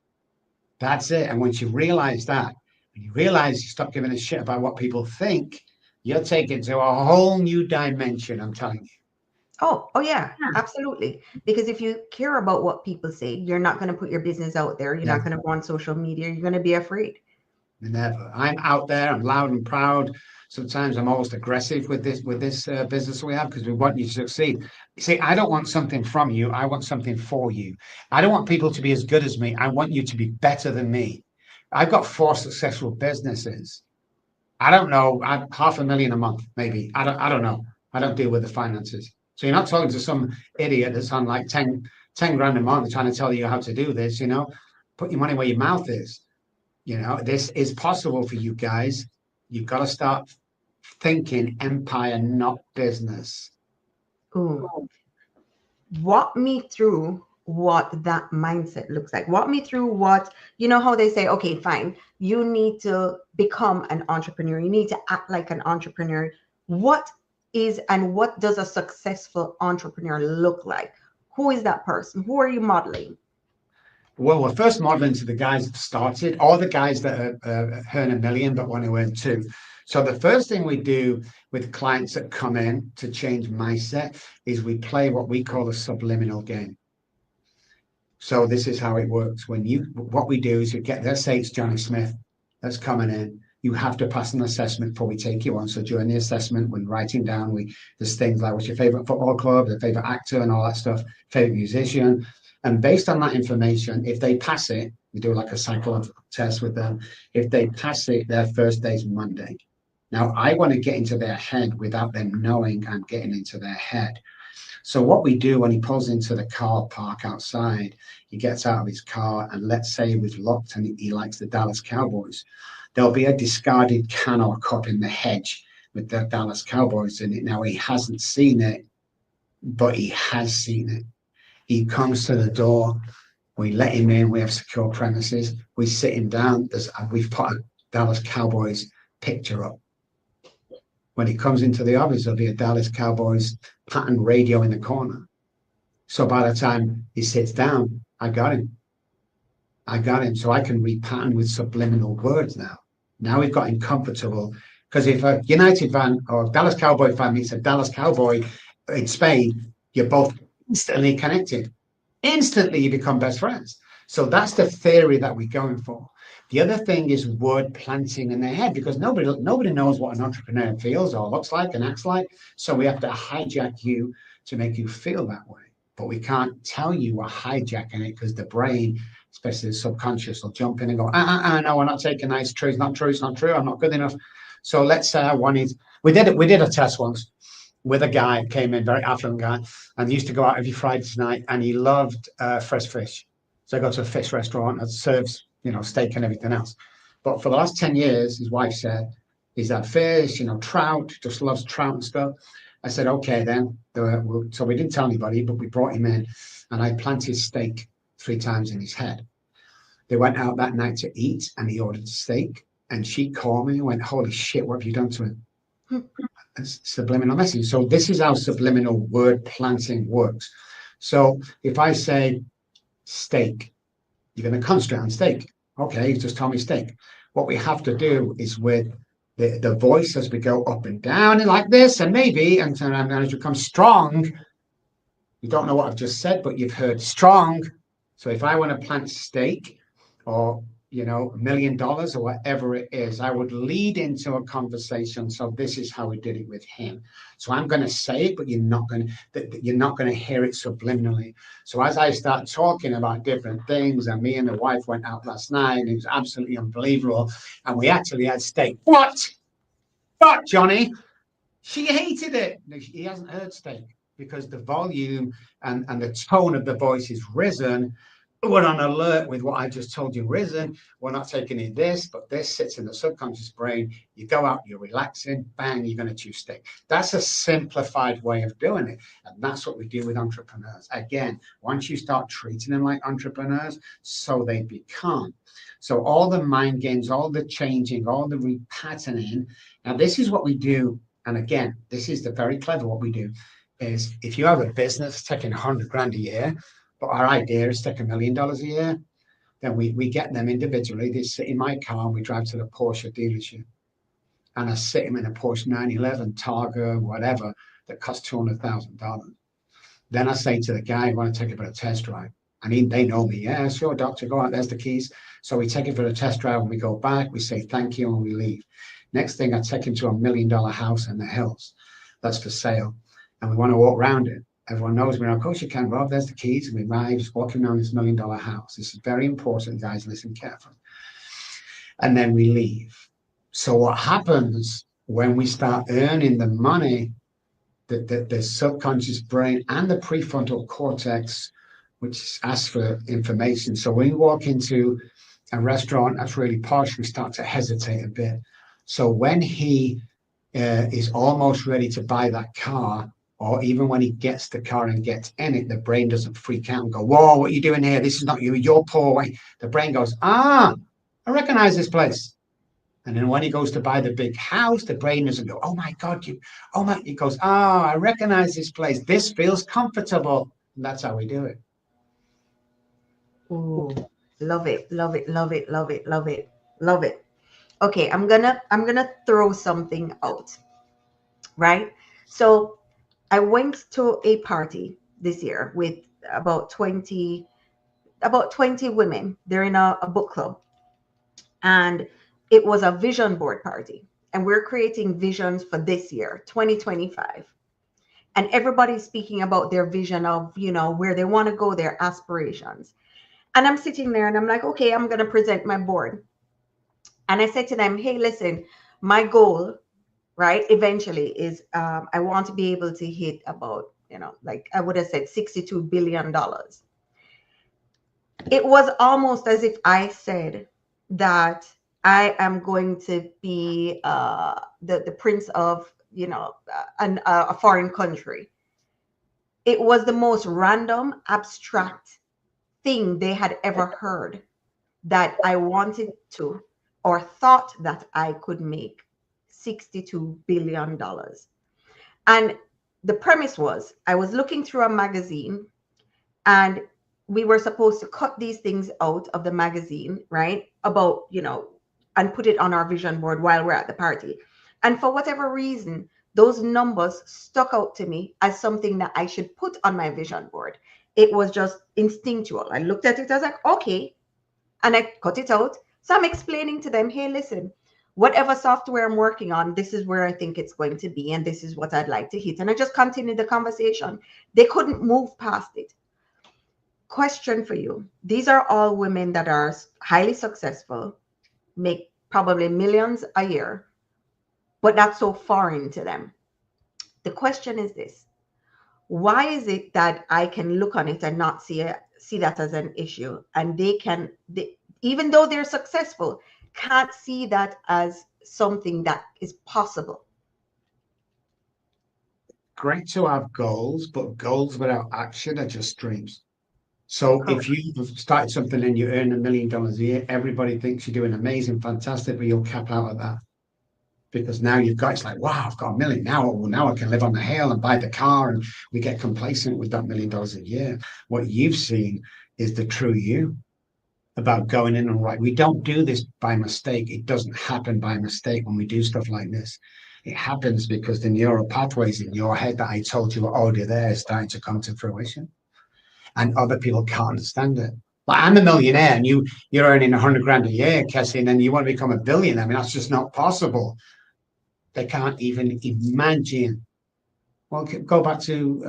That's it. And once you realize that, when you realize you stop giving a shit about what people think, you'll take it to a whole new dimension, I'm telling you. Oh, yeah, absolutely. Because if you care about what people say, you're not going to put your business out there. You're not Never, going to go on social media. You're going to be afraid. never. I'm out there. I'm loud and proud. Sometimes I'm almost aggressive with this business we have because we want you to succeed. See, I don't want something from you. I want something for you. I don't want people to be as good as me. I want you to be better than me. I've got 4 successful businesses. I don't know, 500,000 a month, maybe. I don't know. I don't deal with the finances. So you're not talking to some idiot that's on like 10 grand a month trying to tell you how to do this, Put your money where your mouth is. This is possible for you guys. You've got to start thinking empire, not business. Ooh, walk me through what that mindset looks like. Walk me through what, how they say, okay, fine, you need to become an entrepreneur. You need to act like an entrepreneur. What is and what does a successful entrepreneur look like? Who is that person? Who are you modeling? Well, we're first modeling to the guys that started, or the guys that earn 1 million but want to earn two. So the first thing we do with clients that come in to change mindset is we play what we call a subliminal game. So this is how it works. What we do is you get, let's say it's Johnny Smith that's coming in. You have to pass an assessment before we take you on. So during the assessment, when writing down, there's things like what's your favorite football club, the favorite actor, and all that stuff, favorite musician. And based on that information, if they pass it, we do like a psychological test with them. If they pass it, their first day's Monday. Now, I want to get into their head without them knowing I'm getting into their head. So what we do when he pulls into the car park outside, he gets out of his car, and let's say we've looked and he likes the Dallas Cowboys. There'll be a discarded can or cup in the hedge with the Dallas Cowboys in it. Now he hasn't seen it, but he has seen it. He comes to the door. We let him in. We have secure premises. We sit him down. We've put a Dallas Cowboys picture up. When he comes into the office, there'll be a Dallas Cowboys pattern radio in the corner. So by the time he sits down, I got him. I got him. So I can repattern with subliminal words now. Now we've got him comfortable. Because if a United fan or Dallas Cowboy fan meets a Dallas Cowboy in Spain, you're both instantly connected. Instantly you become best friends. So that's the theory that we're going for. The other thing is word planting in their head because nobody knows what an entrepreneur feels or looks like and acts like. So we have to hijack you to make you feel that way. But we can't tell you we're hijacking it because the brain, especially the subconscious, will jump in and go, no, we're not taking that. It's true. It's not true. It's not true. I'm not good enough. So let's say we did a test once with a guy came in, very affluent guy, and he used to go out every Friday night, and he loved fresh fish. So I go to a fish restaurant that serves, steak and everything else. But for the last 10 years, his wife said, he's had fish, trout, just loves trout and stuff. I said, okay, then. So we didn't tell anybody, but we brought him in, and I planted steak 3 times in his head. They went out that night to eat, and he ordered steak. And she called me and went, holy shit, what have you done to him? Subliminal message. So this is how subliminal word planting works. So if I say steak, you're going to concentrate on steak. Okay, you just told me steak. What we have to do is with the voice as we go up and down and like this, and maybe, and as you become strong, you don't know what I've just said, but you've heard strong. So if I want to plant steak or $1 million or whatever it is, I would lead into a conversation. So this is how we did it with him. So I'm going to say it, but you're not going to hear it subliminally. So as I start talking about different things, and me and the wife went out last night, and it was absolutely unbelievable, and we actually had steak. What, Johnny? She hated it. He hasn't heard steak because the volume and the tone of the voice is risen. We're on alert with what I just told you, risen. We're not taking in this, but this sits in the subconscious brain. You go out, you're relaxing, bang, you're going to choose steak. That's a simplified way of doing it. And that's what we do with entrepreneurs. Again, once you start treating them like entrepreneurs, so they become. So all the mind games, all the changing, all the repatterning. Now, this is what we do. And again, this is the very clever what we do is if you have a business taking 100 grand a year, but our idea is take $1 million a year, then we get them individually. They sit in my car and we drive to the Porsche dealership. And I sit them in a Porsche 911, Targa, whatever, that costs $200,000. Then I say to the guy, I want to take it for a test drive. And they know me. Yeah, sure, doctor, go out. There's the keys. So we take it for a test drive and we go back. We say thank you and we leave. Next thing, I take him to $1 million house in the hills that's for sale. And we want to walk around it. Everyone knows me. Of course you can, Rob. There's the keys. And we arrive just walking around this $1 million house. This is very important, guys. Listen carefully. And then we leave. So what happens when we start earning the money, the subconscious brain and the prefrontal cortex, which asks for information. So when you walk into a restaurant that's really posh, we start to hesitate a bit. So when he is almost ready to buy that car, or even when he gets the car and gets in it, the brain doesn't freak out and go, whoa, what are you doing here? This is not you. You're poor. Wait. The brain goes, I recognize this place. And then when he goes to buy the big house, the brain doesn't go, oh my God, he goes, I recognize this place. This feels comfortable. And that's how we do it. Ooh, love it, love it, love it, love it, love it, love it. Okay, I'm gonna throw something out, right? So I went to a party this year with about 20 women. They're in a book club, and it was a vision board party, and we're creating visions for this year, 2025. And everybody's speaking about their vision of, where they want to go, their aspirations. And I'm sitting there and I'm like, okay, I'm going to present my board. And I said to them, hey, listen, my goal, right, eventually is I want to be able to hit about, like I would have said $62 billion. It was almost as if I said that I am going to be the prince of, a foreign country. It was the most random, abstract thing they had ever heard, that I wanted to or thought that I could make $62 billion. And the premise was, I was looking through a magazine, and we were supposed to cut these things out of the magazine, right? About, and put it on our vision board while we're at the party. And for whatever reason, those numbers stuck out to me as something that I should put on my vision board. It was just instinctual. I looked at it, I was like, okay. And I cut it out. So I'm explaining to them, hey, listen, whatever software I'm working on, this is where I think it's going to be, and this is what I'd like to hit. And I just continued the conversation. They couldn't move past it. Question for you. These are all women that are highly successful, make probably millions a year, but that's so foreign to them. The question is this: why is it that I can look on it and not see that as an issue, and they, even though they're successful, can't see that as something that is possible? Great to have goals, but goals without action are just dreams. So Correct. if you've started something and you earn $1 million a year, everybody thinks you're doing amazing, fantastic, but you'll cap out at that. Because now you've got, it's like, wow, I've got a million now. Well, now I can live on the hill and buy the car, and we get complacent with that $1 million a year. What you've seen is the true you about going in and right. We don't do this by mistake. It doesn't happen by mistake when we do stuff like this. It happens because the neural pathways in your head that I told you are already there are starting to come to fruition, and other people can't understand it. Like, I'm a millionaire and you're earning 100 grand a year, Cassie, and then you want to become a billionaire. I mean, that's just not possible. They can't even imagine. Well, go back to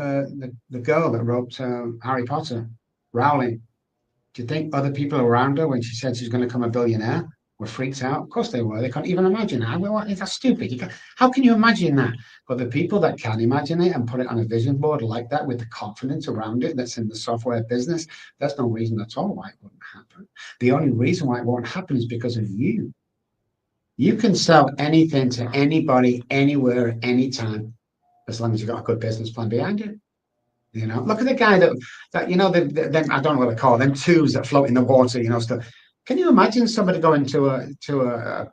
the girl that wrote Harry Potter, Rowling. Do you think other people around her, when she said she's going to become a billionaire, were freaked out? Of course they were. They can't even imagine that. Well, that's stupid. How can you imagine that? But the people that can imagine it and put it on a vision board like that with the confidence around it that's in the software business, there's no reason at all why it wouldn't happen. The only reason why it won't happen is because of you. You can sell anything to anybody, anywhere, anytime, as long as you've got a good business plan behind it. Look at the guy them, I don't know what they call them, tubes that float in the water, stuff. Can you imagine somebody going to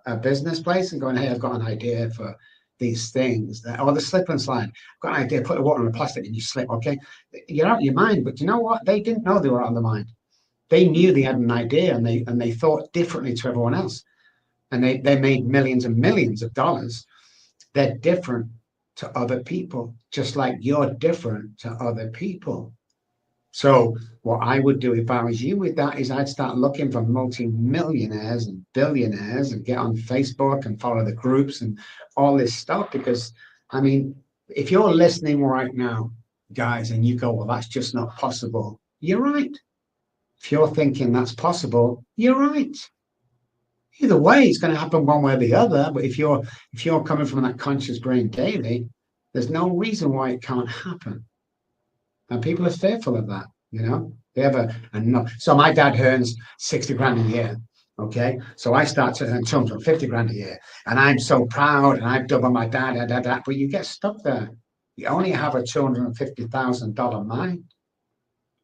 a business place and going, hey, I've got an idea for these things, or the slip and slide. I've got an idea, put the water in the plastic and you slip, okay? You're out of your mind, but you know what? They didn't know they were out of their mind. They knew they had an idea, and they thought differently to everyone else. And they made millions and millions of dollars. They're different. to other people, just like you're different to other people. So what I would do if I was you with that is I'd start looking for multi-millionaires and billionaires and get on Facebook and follow the groups and all this stuff. Because I mean, if you're listening right now, guys, and you go, well, that's just not possible, you're right. If you're thinking that's possible, you're right. Either way, it's going to happen one way or the other. But if you're coming from that conscious brain daily, there's no reason why it can't happen. And people are fearful of that, you know. They have a no. So my dad earns 60 grand a year. Okay. So I start to earn 250 grand a year. And I'm so proud and I've doubled my dad. But you get stuck there. You only have a $250,000 mind.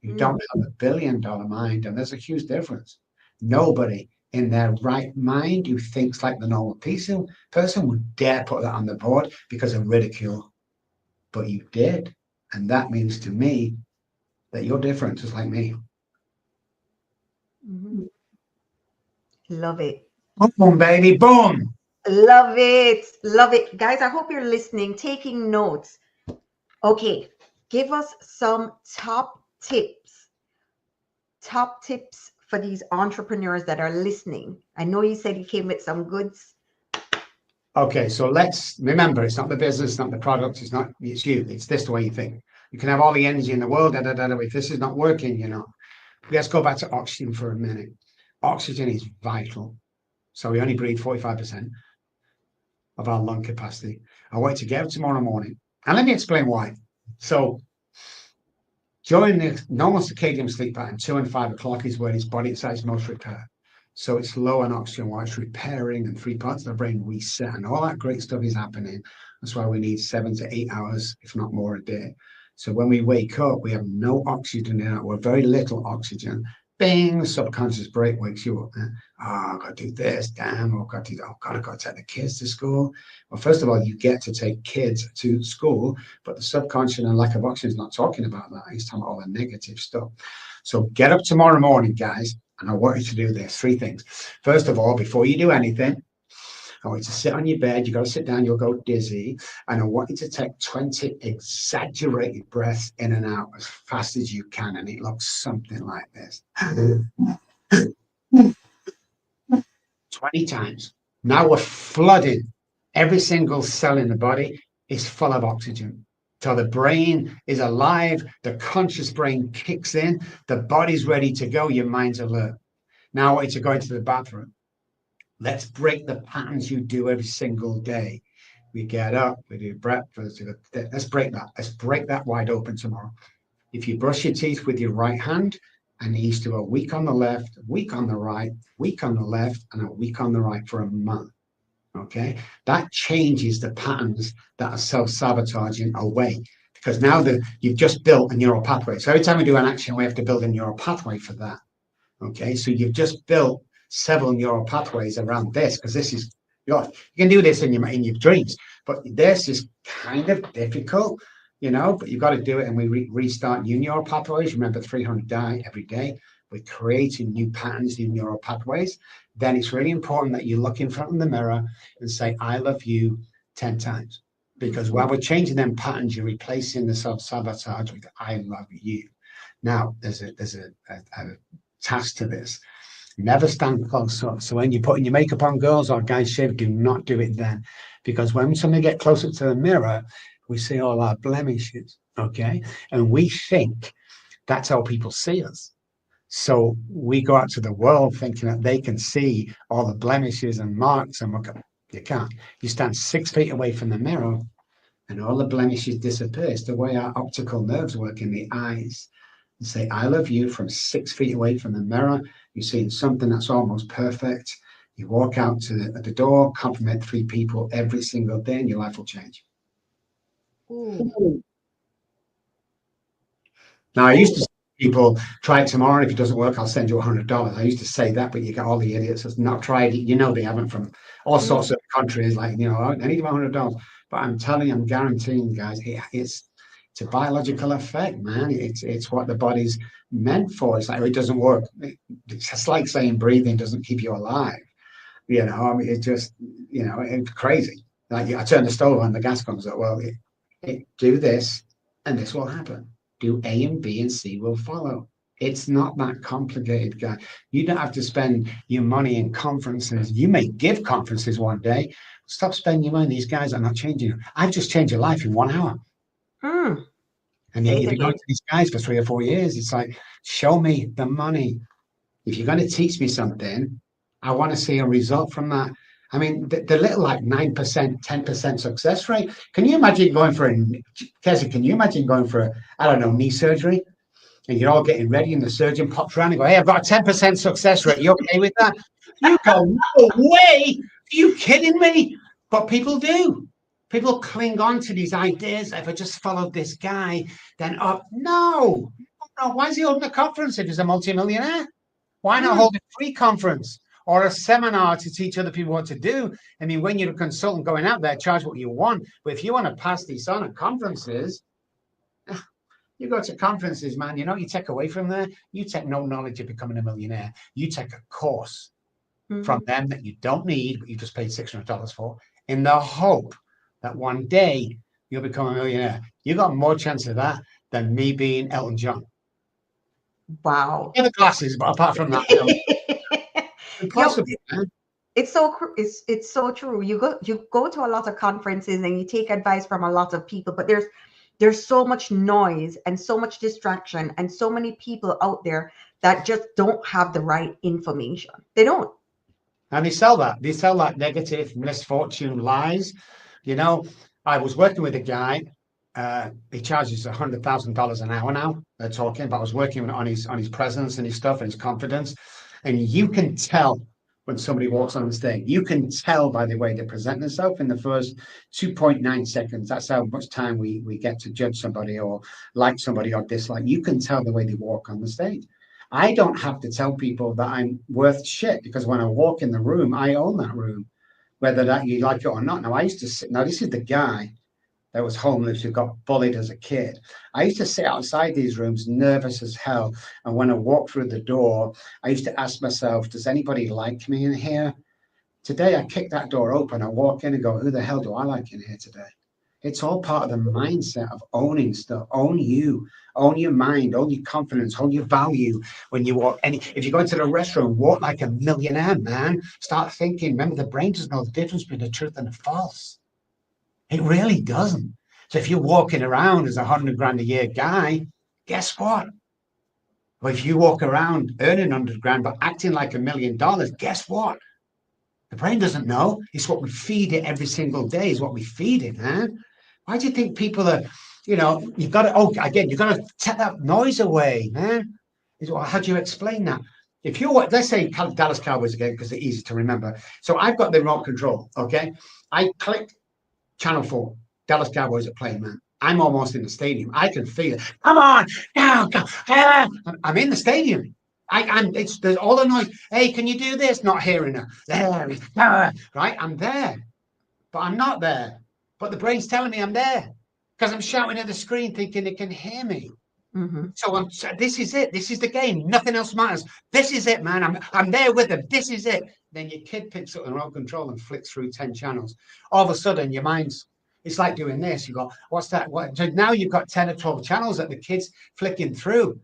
You don't have $1 billion mind. And there's a huge difference. Nobody in their right mind who thinks like the normal person would dare put that on the board because of ridicule. But you did. And that means to me that you're different, just like me. Mm-hmm. Love it. Boom, baby, boom. Love it. Love it. Guys, I hope you're listening, taking notes. Okay, give us some top tips for these entrepreneurs that are listening. I know you said you came with some goods. Okay, so let's remember, it's not the business, it's not the product, it's you. It's this the way you think. You can have all the energy in the world, if this is not working, let's go back to oxygen for a minute. Oxygen is vital. So we only breathe 45% of our lung capacity. I want you to get up tomorrow morning. And let me explain why. So during the normal circadian sleep pattern, 2 and 5 o'clock is when its body decides most repair. So it's low on oxygen while it's repairing, and 3 parts of the brain reset, and all that great stuff is happening. That's why we need 7 to 8 hours, if not more, a day. So when we wake up, we have no oxygen in it, or very little oxygen. Bing, subconscious break wakes you up. Oh, I've got to do this, damn, I've got to take the kids to school. Well, first of all, you get to take kids to school, but the subconscious and lack of oxygen is not talking about that. He's talking about all the negative stuff. So get up tomorrow morning, guys, and I want you to do this. 3 things. First of all, before you do anything, I want you to sit on your bed. You've got to sit down. You'll go dizzy. And I want you to take 20 exaggerated breaths in and out as fast as you can. And it looks something like this. 20 times. Now we're flooding. Every single cell in the body is full of oxygen. So the brain is alive. The conscious brain kicks in. The body's ready to go. Your mind's alert. Now I want you to go into the bathroom. Let's break the patterns you do every single day. We get up, we do breakfast. Let's break that. Let's break that wide open tomorrow. If you brush your teeth with your right hand, and you used to do a week on the left, a week on the right, week on the left, and a week on the right for a month. Okay, that changes the patterns that are self-sabotaging away. Because now that you've just built a neural pathway. So every time we do an action, we have to build a neural pathway for that. Okay, so you've just built several neural pathways around this, because this is you can do this in your dreams, but this is kind of difficult, but you've got to do it. And we restart new neural pathways. Remember, 300 die every day. We're creating new patterns, new neural pathways. Then it's really important that you look in front of the mirror and say, I love you 10 times. Because while we're changing them patterns, you're replacing the self-sabotage with I love you. Now, there's a task to this. Never stand close up. So when you're putting your makeup on, girls, or guys shave, do not do it then. Because when somebody get closer to the mirror, we see all our blemishes, okay? And we think that's how people see us. So we go out to the world thinking that they can see all the blemishes and marks, and you can't. You stand 6 feet away from the mirror, and all the blemishes disappear. It's the way our optical nerves work in the eyes. And say, I love you from 6 feet away from the mirror. You're seeing something that's almost perfect. You walk out to the door, compliment 3 people every single day, and your life will change. Ooh. Now, I used to say to people, try it tomorrow. If it doesn't work, I'll send you $100. I used to say that, but you get all the idiots that's not tried it. They haven't, from all sorts of countries. Like, I need $100. But I'm telling you, I'm guaranteeing, guys, it's a biological effect, man. It's what the body's meant for. It's like, it doesn't work. It's just like saying breathing doesn't keep you alive. I mean, it just, it's crazy. Like I turn the stove on, the gas comes up. Well, do this, and this will happen. Do A and B and C will follow. It's not that complicated, guy. You don't have to spend your money in conferences. You may give conferences one day. Stop spending your money. These guys are not changing you. I've just changed your life in 1 hour. Hmm. And Say yet it you've been going again. to these guys for 3 or 4 years. It's like, show me the money. If you're going to teach me something, I want to see a result from that. I mean, the little like 9%, 10% success rate. Can you imagine going for Kezi, can you imagine going for I don't know, knee surgery? And you're all getting ready, and the surgeon pops around and go, "Hey, I've got a 10% success rate. You okay with that?" You go, "No way! Are you kidding me?" But people do. People cling on to these ideas. If I just followed this guy, then no, no. Why is he holding a conference if he's a multimillionaire? Why not Hmm. hold a free conference or a seminar to teach other people what to do? I mean, when you're a consultant going out there, charge what you want. But if you want to pass these on at conferences, you go to conferences, man, you take away from there, you take no knowledge of becoming a millionaire. You take a course from Hmm. them that you don't need, but you just paid $600 for, in the hope that one day you'll become a millionaire. You got more chance of that than me being Elton John. Wow. Yeah, the glasses, but apart from that, no. Yo, Impossible, man. it's so true. You go to a lot of conferences and you take advice from a lot of people, but there's so much noise and so much distraction and so many people out there that just don't have the right information. They don't. And they sell that. They sell that negative misfortune lies. You know, I was working with a guy. He charges $100,000 an hour now. They're talking, but I was working on his presence and his stuff and his confidence. And you can tell when somebody walks on the stage. You can tell by the way they present themselves in the first 2.9 seconds. That's how much time we get to judge somebody or like somebody or dislike. You can tell the way they walk on the stage. I don't have to tell people that I'm worth shit because when I walk in the room, I own that room, whether that you like it or not. Now, I used to sit, now, this is the guy that was homeless who got bullied as a kid. I used to sit outside these rooms nervous as hell. And when I walked through the door, I used to ask myself, does anybody like me in here? Today, I kick that door open, I walk in and go, who the hell do I like in here today? It's all part of the mindset of owning stuff. Own you, own your mind, own your confidence, own your value. When you walk, and if you go into the restaurant, walk like a millionaire, man. Start thinking. Remember, the brain doesn't know the difference between the truth and the false. It really doesn't. So if you're walking around as 100 grand a year guy, guess what? Well, if you walk around earning 100 grand but acting like $1 million, guess what? The brain doesn't know. It's what we feed it every single day, is what we feed it, man. Why do you think people are, you've got to, again, you've got to take that noise away, man. How do you explain that? If you're, let's say Dallas Cowboys again, because they're easy to remember. So I've got the remote control, okay? I click Channel 4, Dallas Cowboys are playing, man. I'm almost in the stadium. I can feel it. Come on, now, go. Ah. I'm in the stadium. There's all the noise. Hey, can you do this? Not hearing her. There, right? I'm there, but I'm not there. But the brain's telling me I'm there because I'm shouting at the screen, thinking it can hear me. Hmm. So this is it. This is the game. Nothing else matters. This is it, man. I'm there with them. This is it. Then your kid picks up the remote control and flicks through 10 channels. All of a sudden, your mind's it's like doing this. You go, what's that? What? So now you've got 10 or 12 channels that the kid's flicking through.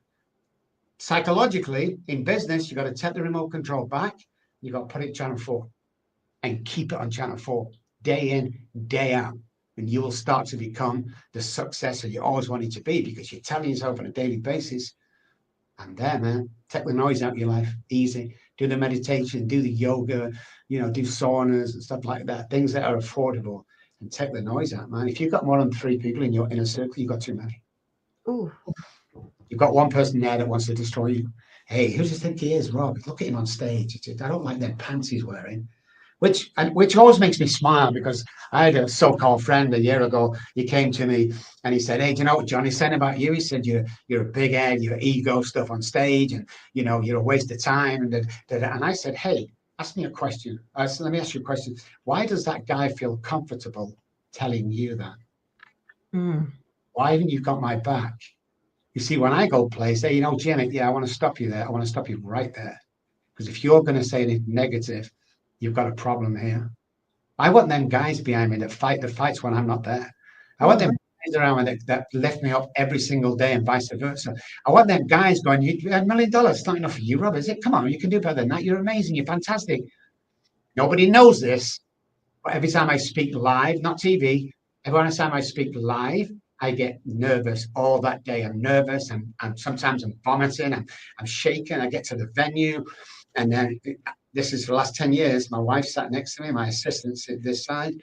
Psychologically, in business, you've got to take the remote control back. You've got to put it channel 4 and keep it on channel 4 day in, day out. And you will start to become the successor you always wanted to be because you're telling yourself on a daily basis, I'm there, man. Take the noise out of your life. Easy. Do the meditation, do the yoga, do saunas and stuff like that. Things that are affordable and take the noise out, man. If you've got more than 3 people in your inner circle, you've got too many. Ooh. You've got one person there that wants to destroy you. Hey, who does he think he is, Rob? Look at him on stage. I don't like them pants he's wearing. Which always makes me smile because I had a so-called friend a year ago. He came to me and he said, "Hey, do you know what Johnny said about you?" He said, "You're a big head, you're ego stuff on stage, and you're a waste of time." And I said, "Hey, ask me a question. Let me ask you a question. Why does that guy feel comfortable telling you that? Mm. Why haven't you got my back?" You see, when I go place, hey, Jimmy, yeah, I want to stop you there. I want to stop you right there because if you're going to say anything negative, you've got a problem here. I want them guys behind me that fight the fights when I'm not there. I want them Mhm. guys around me that lift me up every single day and vice versa. I want them guys going, you $1 million. It's not enough for you, Rob, is it? Come on, you can do better than that. You're amazing. You're fantastic. Nobody knows this. But every time I speak live, not TV, every time I speak live, I get nervous all that day. I'm nervous and sometimes I'm vomiting. I'm shaking. I get to the venue. And then this is for the last 10 years. My wife sat next to me, my assistant's at this side.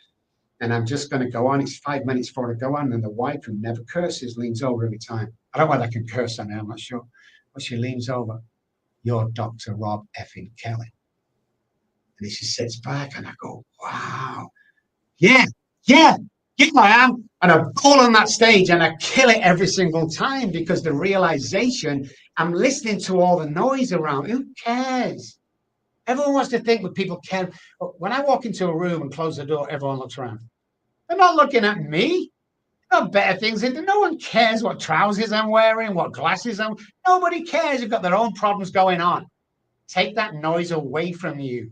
And I'm just going to go on. It's 5 minutes before I go on. And the wife, who never curses, leans over every time. I don't know whether I can curse on her. I'm not sure. But she leans over. You're Dr. Robb effing Kelly. And she sits back and I go, wow. Yeah, yeah, yeah, I am. And I pull on that stage and I kill it every single time because the realization I'm listening to all the noise around. Who cares? Everyone wants to think what people care. When I walk into a room and close the door, everyone looks around. They're not looking at me. There are better things. No one cares what trousers I'm wearing, what glasses I'm. Nobody cares. You've got their own problems going on. Take that noise away from you.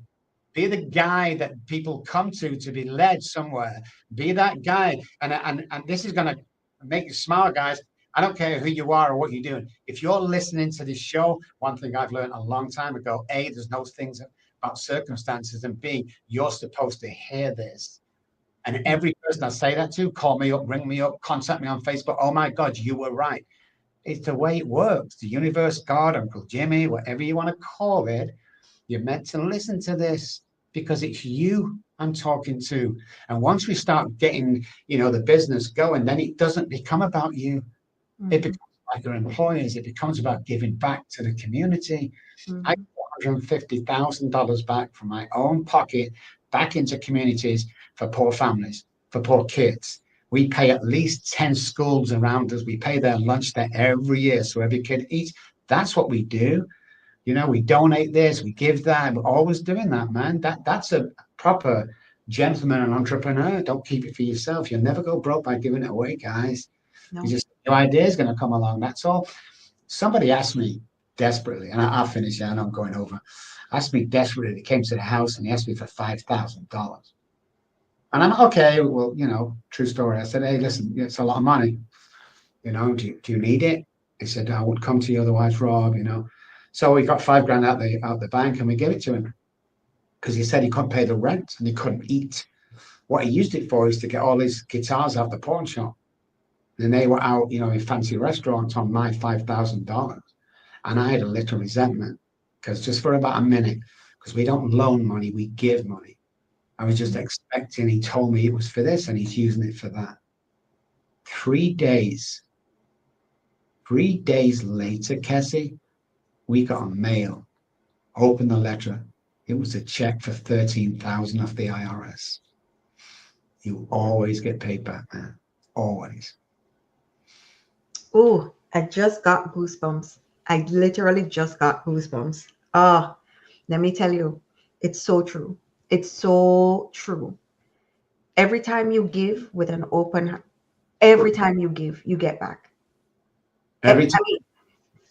Be the guy that people come to be led somewhere. Be that guy. And this is going to make you smile, guys. I don't care who you are or what you're doing. If you're listening to this show, one thing I've learned a long time ago, A, there's no things about circumstances, and B, you're supposed to hear this. And every person I say that to, call me up, ring me up, contact me on Facebook. Oh my God, you were right. It's the way it works. The universe, God, Uncle Jimmy, whatever you want to call it, you're meant to listen to this because it's you I'm talking to. And once we start getting, the business going, then it doesn't become about you. It Mhm. becomes like your employers. It becomes about giving back to the community. I Mhm. put $150,000 back from my own pocket back into communities for poor families, for poor kids. We pay at least 10 schools around us. We pay their lunch there every year so every kid eats. That's what we do. We donate this, we give that. We're always doing that, man. That's a proper gentleman and entrepreneur. Don't keep it for yourself. You'll never go broke by giving it away, guys. You No. just your idea is going to come along. That's all. Somebody asked me desperately, and I'll finish. I know I'm going over. Asked me desperately. They came to the house and he asked me for $5,000. And I'm okay. Well, true story. I said, hey, listen, it's a lot of money. Do you need it? He said, I would come to you otherwise, Rob. So we got 5 grand out the bank and we gave it to him because he said he couldn't pay the rent and he couldn't eat. What he used it for is to get all his guitars out the pawn shop. And they were out, in fancy restaurants on my $5,000. And I had a little resentment because just for about a minute, because we don't loan money, we give money. I was just expecting, he told me it was for this and he's using it for that. 3 days, 3 days later, Cassie, we got a mail. Open the letter. It was a check for 13,000 off the IRS. You always get paid back, man. Always. Oh, I just got goosebumps. I literally just got goosebumps. Ah, let me tell you, it's so true. It's so true. Every time you give with an open heart, every time you give, you get back. Every I time. mean,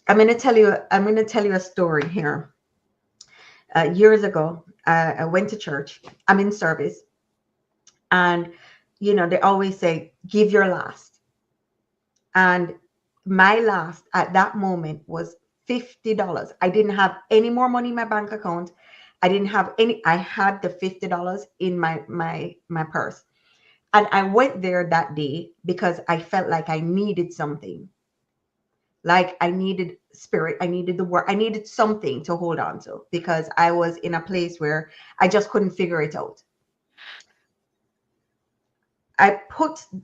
I'm gonna tell you a story here. Years ago, I went to church. I'm in service, and they always say, "Give your last." And my last at that moment was $50. I didn't have any more money in my bank account. I didn't have any. I had the $50 in my purse, and I went there that day because I felt like I needed something. Like I needed spirit, I needed the work, I needed something to hold on to because I was in a place where I just couldn't figure it out. I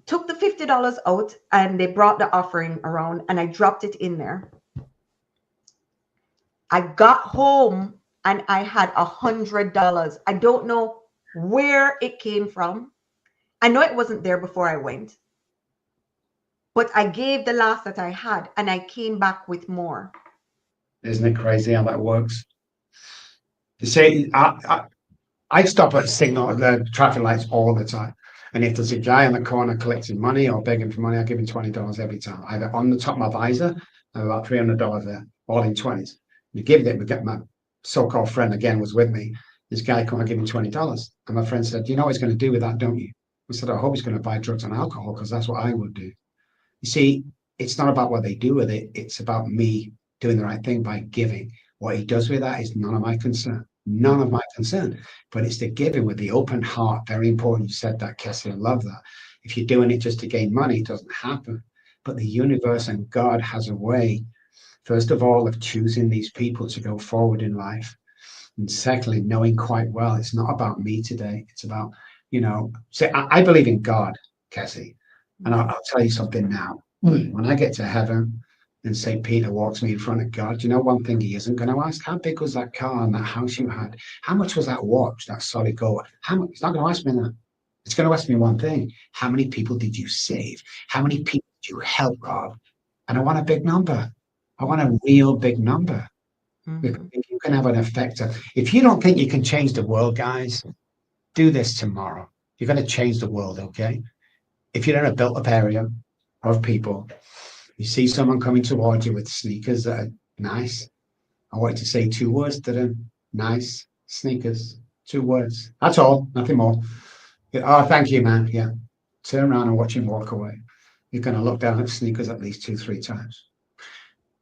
took the $50 out and they brought the offering around and I dropped it in there. I got home and I had $100. I don't know where it came from. I know it wasn't there before I went, but I gave the last that I had and I came back with more. Isn't it crazy how that works? You see, I stop at signal the traffic lights all the time. And if there's a guy on the corner collecting money or begging for money, I give him $20 every time. Either on the top of my visor, I have about $300 there, all in 20s. You give it, we get my so-called friend again was with me. This guy come, I give him $20. And my friend said, you know what he's going to do with that, don't you? I said, I hope he's going to buy drugs and alcohol because that's what I would do. You see, it's not about what they do with it. It's about me doing the right thing by giving. What he does with that is none of my concern. None of my concern. But it's the giving with the open heart. Very important. You said that, Cassie. I love that. If you're doing it just to gain money, it doesn't happen. But the universe and God has a way, first of all, of choosing these people to go forward in life. And secondly, knowing quite well, it's not about me today. It's about, say, I believe in God, Cassie. And I'll tell you something now. When I get to heaven and St. Peter walks me in front of God, you know one thing he isn't going to ask? How big was that car and that house you had? How much was that watch, that solid gold? How much? He's not going to ask me that. It's going to ask me one thing. How many people did you save? How many people did you help, Rob? And I want a big number. I want a real big number. Because you can have an effect. If you don't think you can change the world, guys, do this tomorrow. You're going to change the world, okay? If you're in a built-up area of people, you see someone coming towards you with sneakers that are nice. I want you to say 2 words to them. Nice sneakers. 2 words. That's all. Nothing more. Oh, thank you, man. Yeah. Turn around and watch him walk away. You're going to look down at sneakers at least 2, 3 times.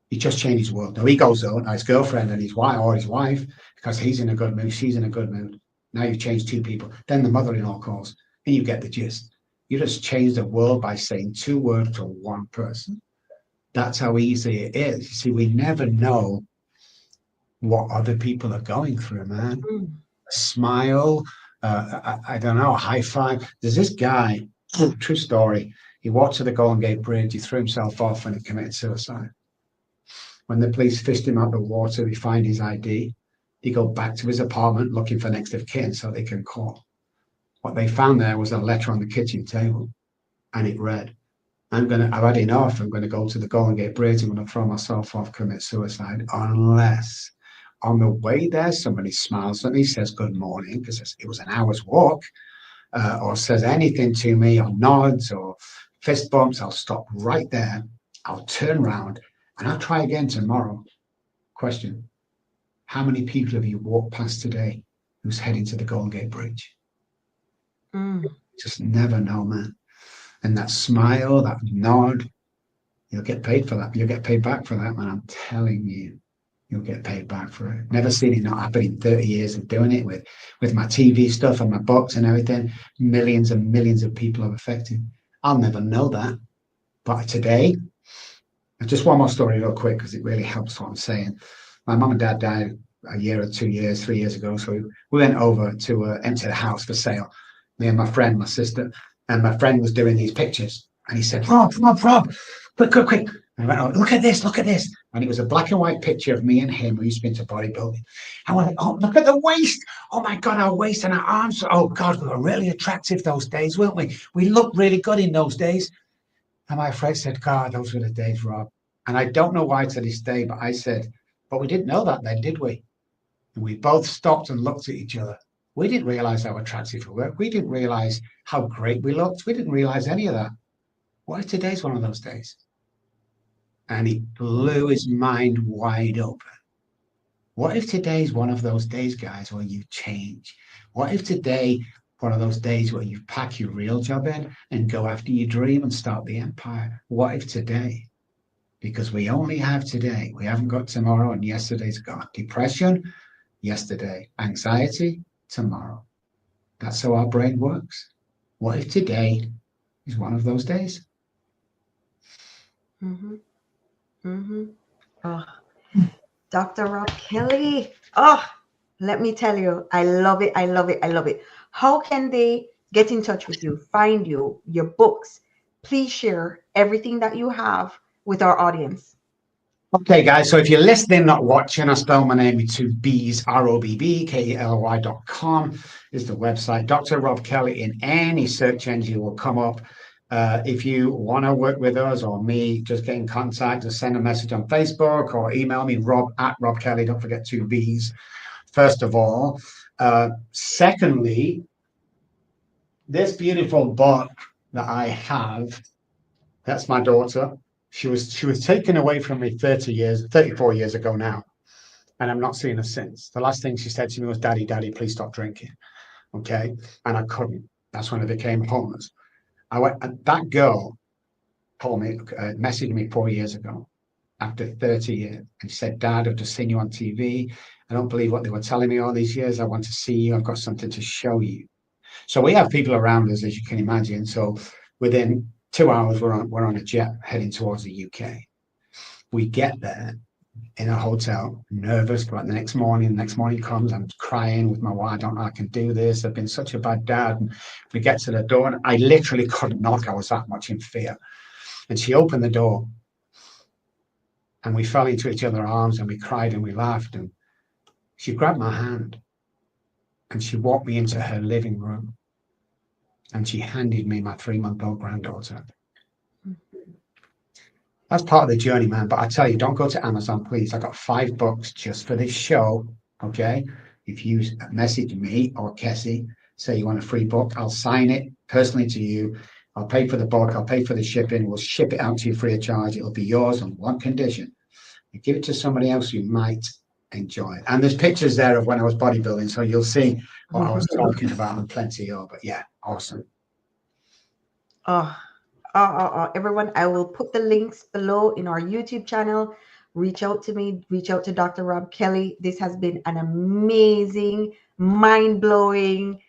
He just changed his world. Now he goes out, his girlfriend and his wife, or his wife, because he's in a good mood, she's in a good mood. Now you've changed 2 people. Then the mother-in-law calls, and you get the gist. You just change the world by saying 2 words to 1 person. That's how easy it is. You see, we never know what other people are going through, man. A smile, I don't know, a high five. There's this guy, true story. He walked to the Golden Gate Bridge, he threw himself off and he committed suicide. When the police fished him out of the water, they find his ID. He go back to his apartment looking for next of kin so they can call. What they found there was a letter on the kitchen table, and it read, I've had enough. I'm going to go to the Golden Gate Bridge. I'm going to throw myself off, commit suicide, unless on the way there, somebody smiles at me, says good morning, because it was an hour's walk, or says anything to me, or nods, or fist bumps. I'll stop right there. I'll turn around and I'll try again tomorrow. Question. How many people have you walked past today who's heading to the Golden Gate Bridge? Just never know, man. And that smile, that nod, you'll get paid for that. You'll get paid back for that, man. I'm telling you, you'll get paid back for it. Never seen it not happen in 30 years of doing it with my TV stuff and my books and everything. Millions and millions of people are affected. I'll never know that. But today, just one more story real quick, because it really helps what I'm saying. My mum and dad died a year or 2 years, 3 years ago. So we went over to empty the house for sale. Me and my friend, my sister, and my friend was doing these pictures. And he said, Rob, quick. And I went, oh, look at this. And it was a black and white picture of me and him who used to be into bodybuilding. And we're like, oh, look at the waist. Oh my God, our waist and our arms. Oh God, we were really attractive those days, weren't we? We looked really good in those days. And my friend said, God, those were the days, Rob. And I don't know why to this day, but I said, but we didn't know that then, did we? And we both stopped and looked at each other. We didn't realize how attractive we were. We didn't realize how great we looked. We didn't realize any of that. What if today's one of those days? And he blew his mind wide open. What if today's one of those days, guys, where you change? What if today one of those days where you pack your real job in and go after your dream and start the empire? What if today? Because we only have today. We haven't got tomorrow, and yesterday's gone. Depression, yesterday. Anxiety, tomorrow. That's how our brain works. What if today is one of those days? Oh, Dr. Robb Kelly. Oh, let me tell you, I love it. I love it. I love it. How can they get in touch with you, find you, your books? Please share everything that you have with our audience. Okay, guys, so if you're listening, not watching, I spell my name with 2 B's, ROBBKELY.com is the website. Dr. Robb Kelly in any search engine will come up. If you want to work with us or me, just get in contact, just send a message on Facebook or email me, Rob Kelly. Don't forget 2 B's, first of all. Secondly, this beautiful book that I have, that's my daughter. She was taken away from me 34 years ago now. and I'm not seeing her since. The last thing she said to me was, "Daddy, Daddy, please stop drinking." Okay, and I couldn't. That's when I became homeless. I went. And that girl called me, messaged me 4 years ago after 30 years, and she said, "Dad, I've just seen you on TV. I don't believe what they were telling me all these years. I want to see you. I've got something to show you." So we have people around us, as you can imagine. So within 2 hours, we're on a jet heading towards the UK. We get there in a hotel, nervous, but the next morning comes, I'm crying with my wife, I don't know I can do this. I've been such a bad dad. And we get to the door and I literally couldn't knock. I was that much in fear. And she opened the door and we fell into each other's arms and we cried and we laughed. And she grabbed my hand and she walked me into her living room and she handed me my 3-month-old granddaughter. That's part of the journey, man. But I tell you, don't go to Amazon, please. I got 5 books just for this show. Okay. If you message me or Kessie, say you want a free book, I'll sign it personally to you. I'll pay for the book. I'll pay for the shipping. We'll ship it out to you free of charge. It'll be yours on one condition. You give it to somebody else who might enjoy it. And there's pictures there of when I was bodybuilding. So you'll see what I was talking about and plenty of. But yeah, awesome. Oh, everyone, I will put the links below in our YouTube channel. Reach out to me, reach out to Dr. Robb Kelly. This has been an amazing, mind-blowing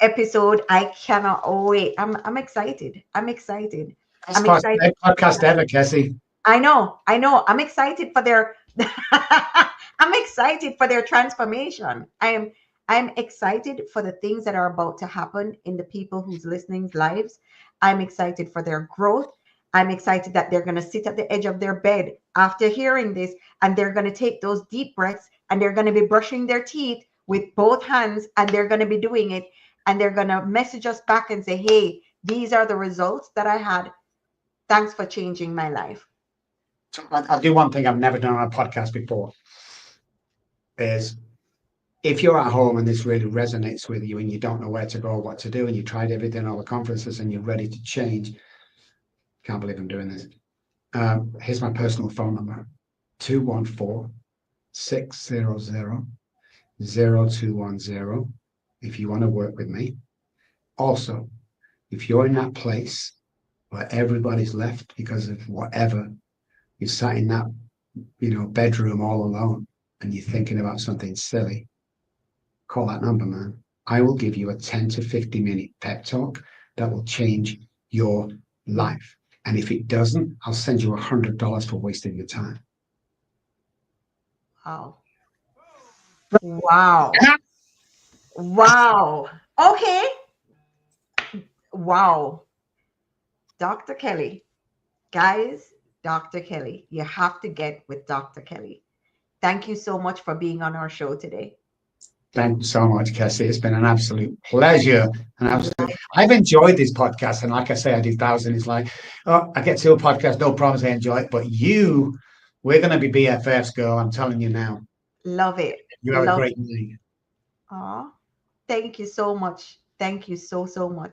episode. I cannot wait. I'm excited. I'm excited. That's I'm the excited. podcast ever, Kessie. I know. I'm excited for their I'm excited for their transformation. I'm excited for the things that are about to happen in the people who's listening's lives. I'm excited for their growth. I'm excited that they're going to sit at the edge of their bed after hearing this and they're going to take those deep breaths and they're going to be brushing their teeth with both hands and they're going to be doing it and they're going to message us back and say, "Hey, these are the results that I had. Thanks for changing my life." So I'll do one thing I've never done on a podcast before is if you're at home and this really resonates with you and you don't know where to go or what to do and you tried everything, all the conferences and you're ready to change, can't believe I'm doing this. Here's my personal phone number, 214-600-0210 if you want to work with me. Also, if you're in that place where everybody's left because of whatever, you're sat in that, bedroom all alone and you're thinking about something silly, call that number, man. I will give you a 10 to 50 minute pep talk that will change your life. And if it doesn't, I'll send you $100 for wasting your time. Wow. Wow. Wow. Okay. Wow. Dr. Kelly. Guys, Dr. Kelly. You have to get with Dr. Kelly. Thank you so much for being on our show today. Thank you so much, Kessie. It's been an absolute pleasure. I've enjoyed this podcast. And like I say, I did thousands. It's like, oh, I get to a podcast, no problems, I enjoy it. But we're going to be BFFs, girl. I'm telling you now. Love it. You have a great night. Aw, thank you so much. Thank you so, so much.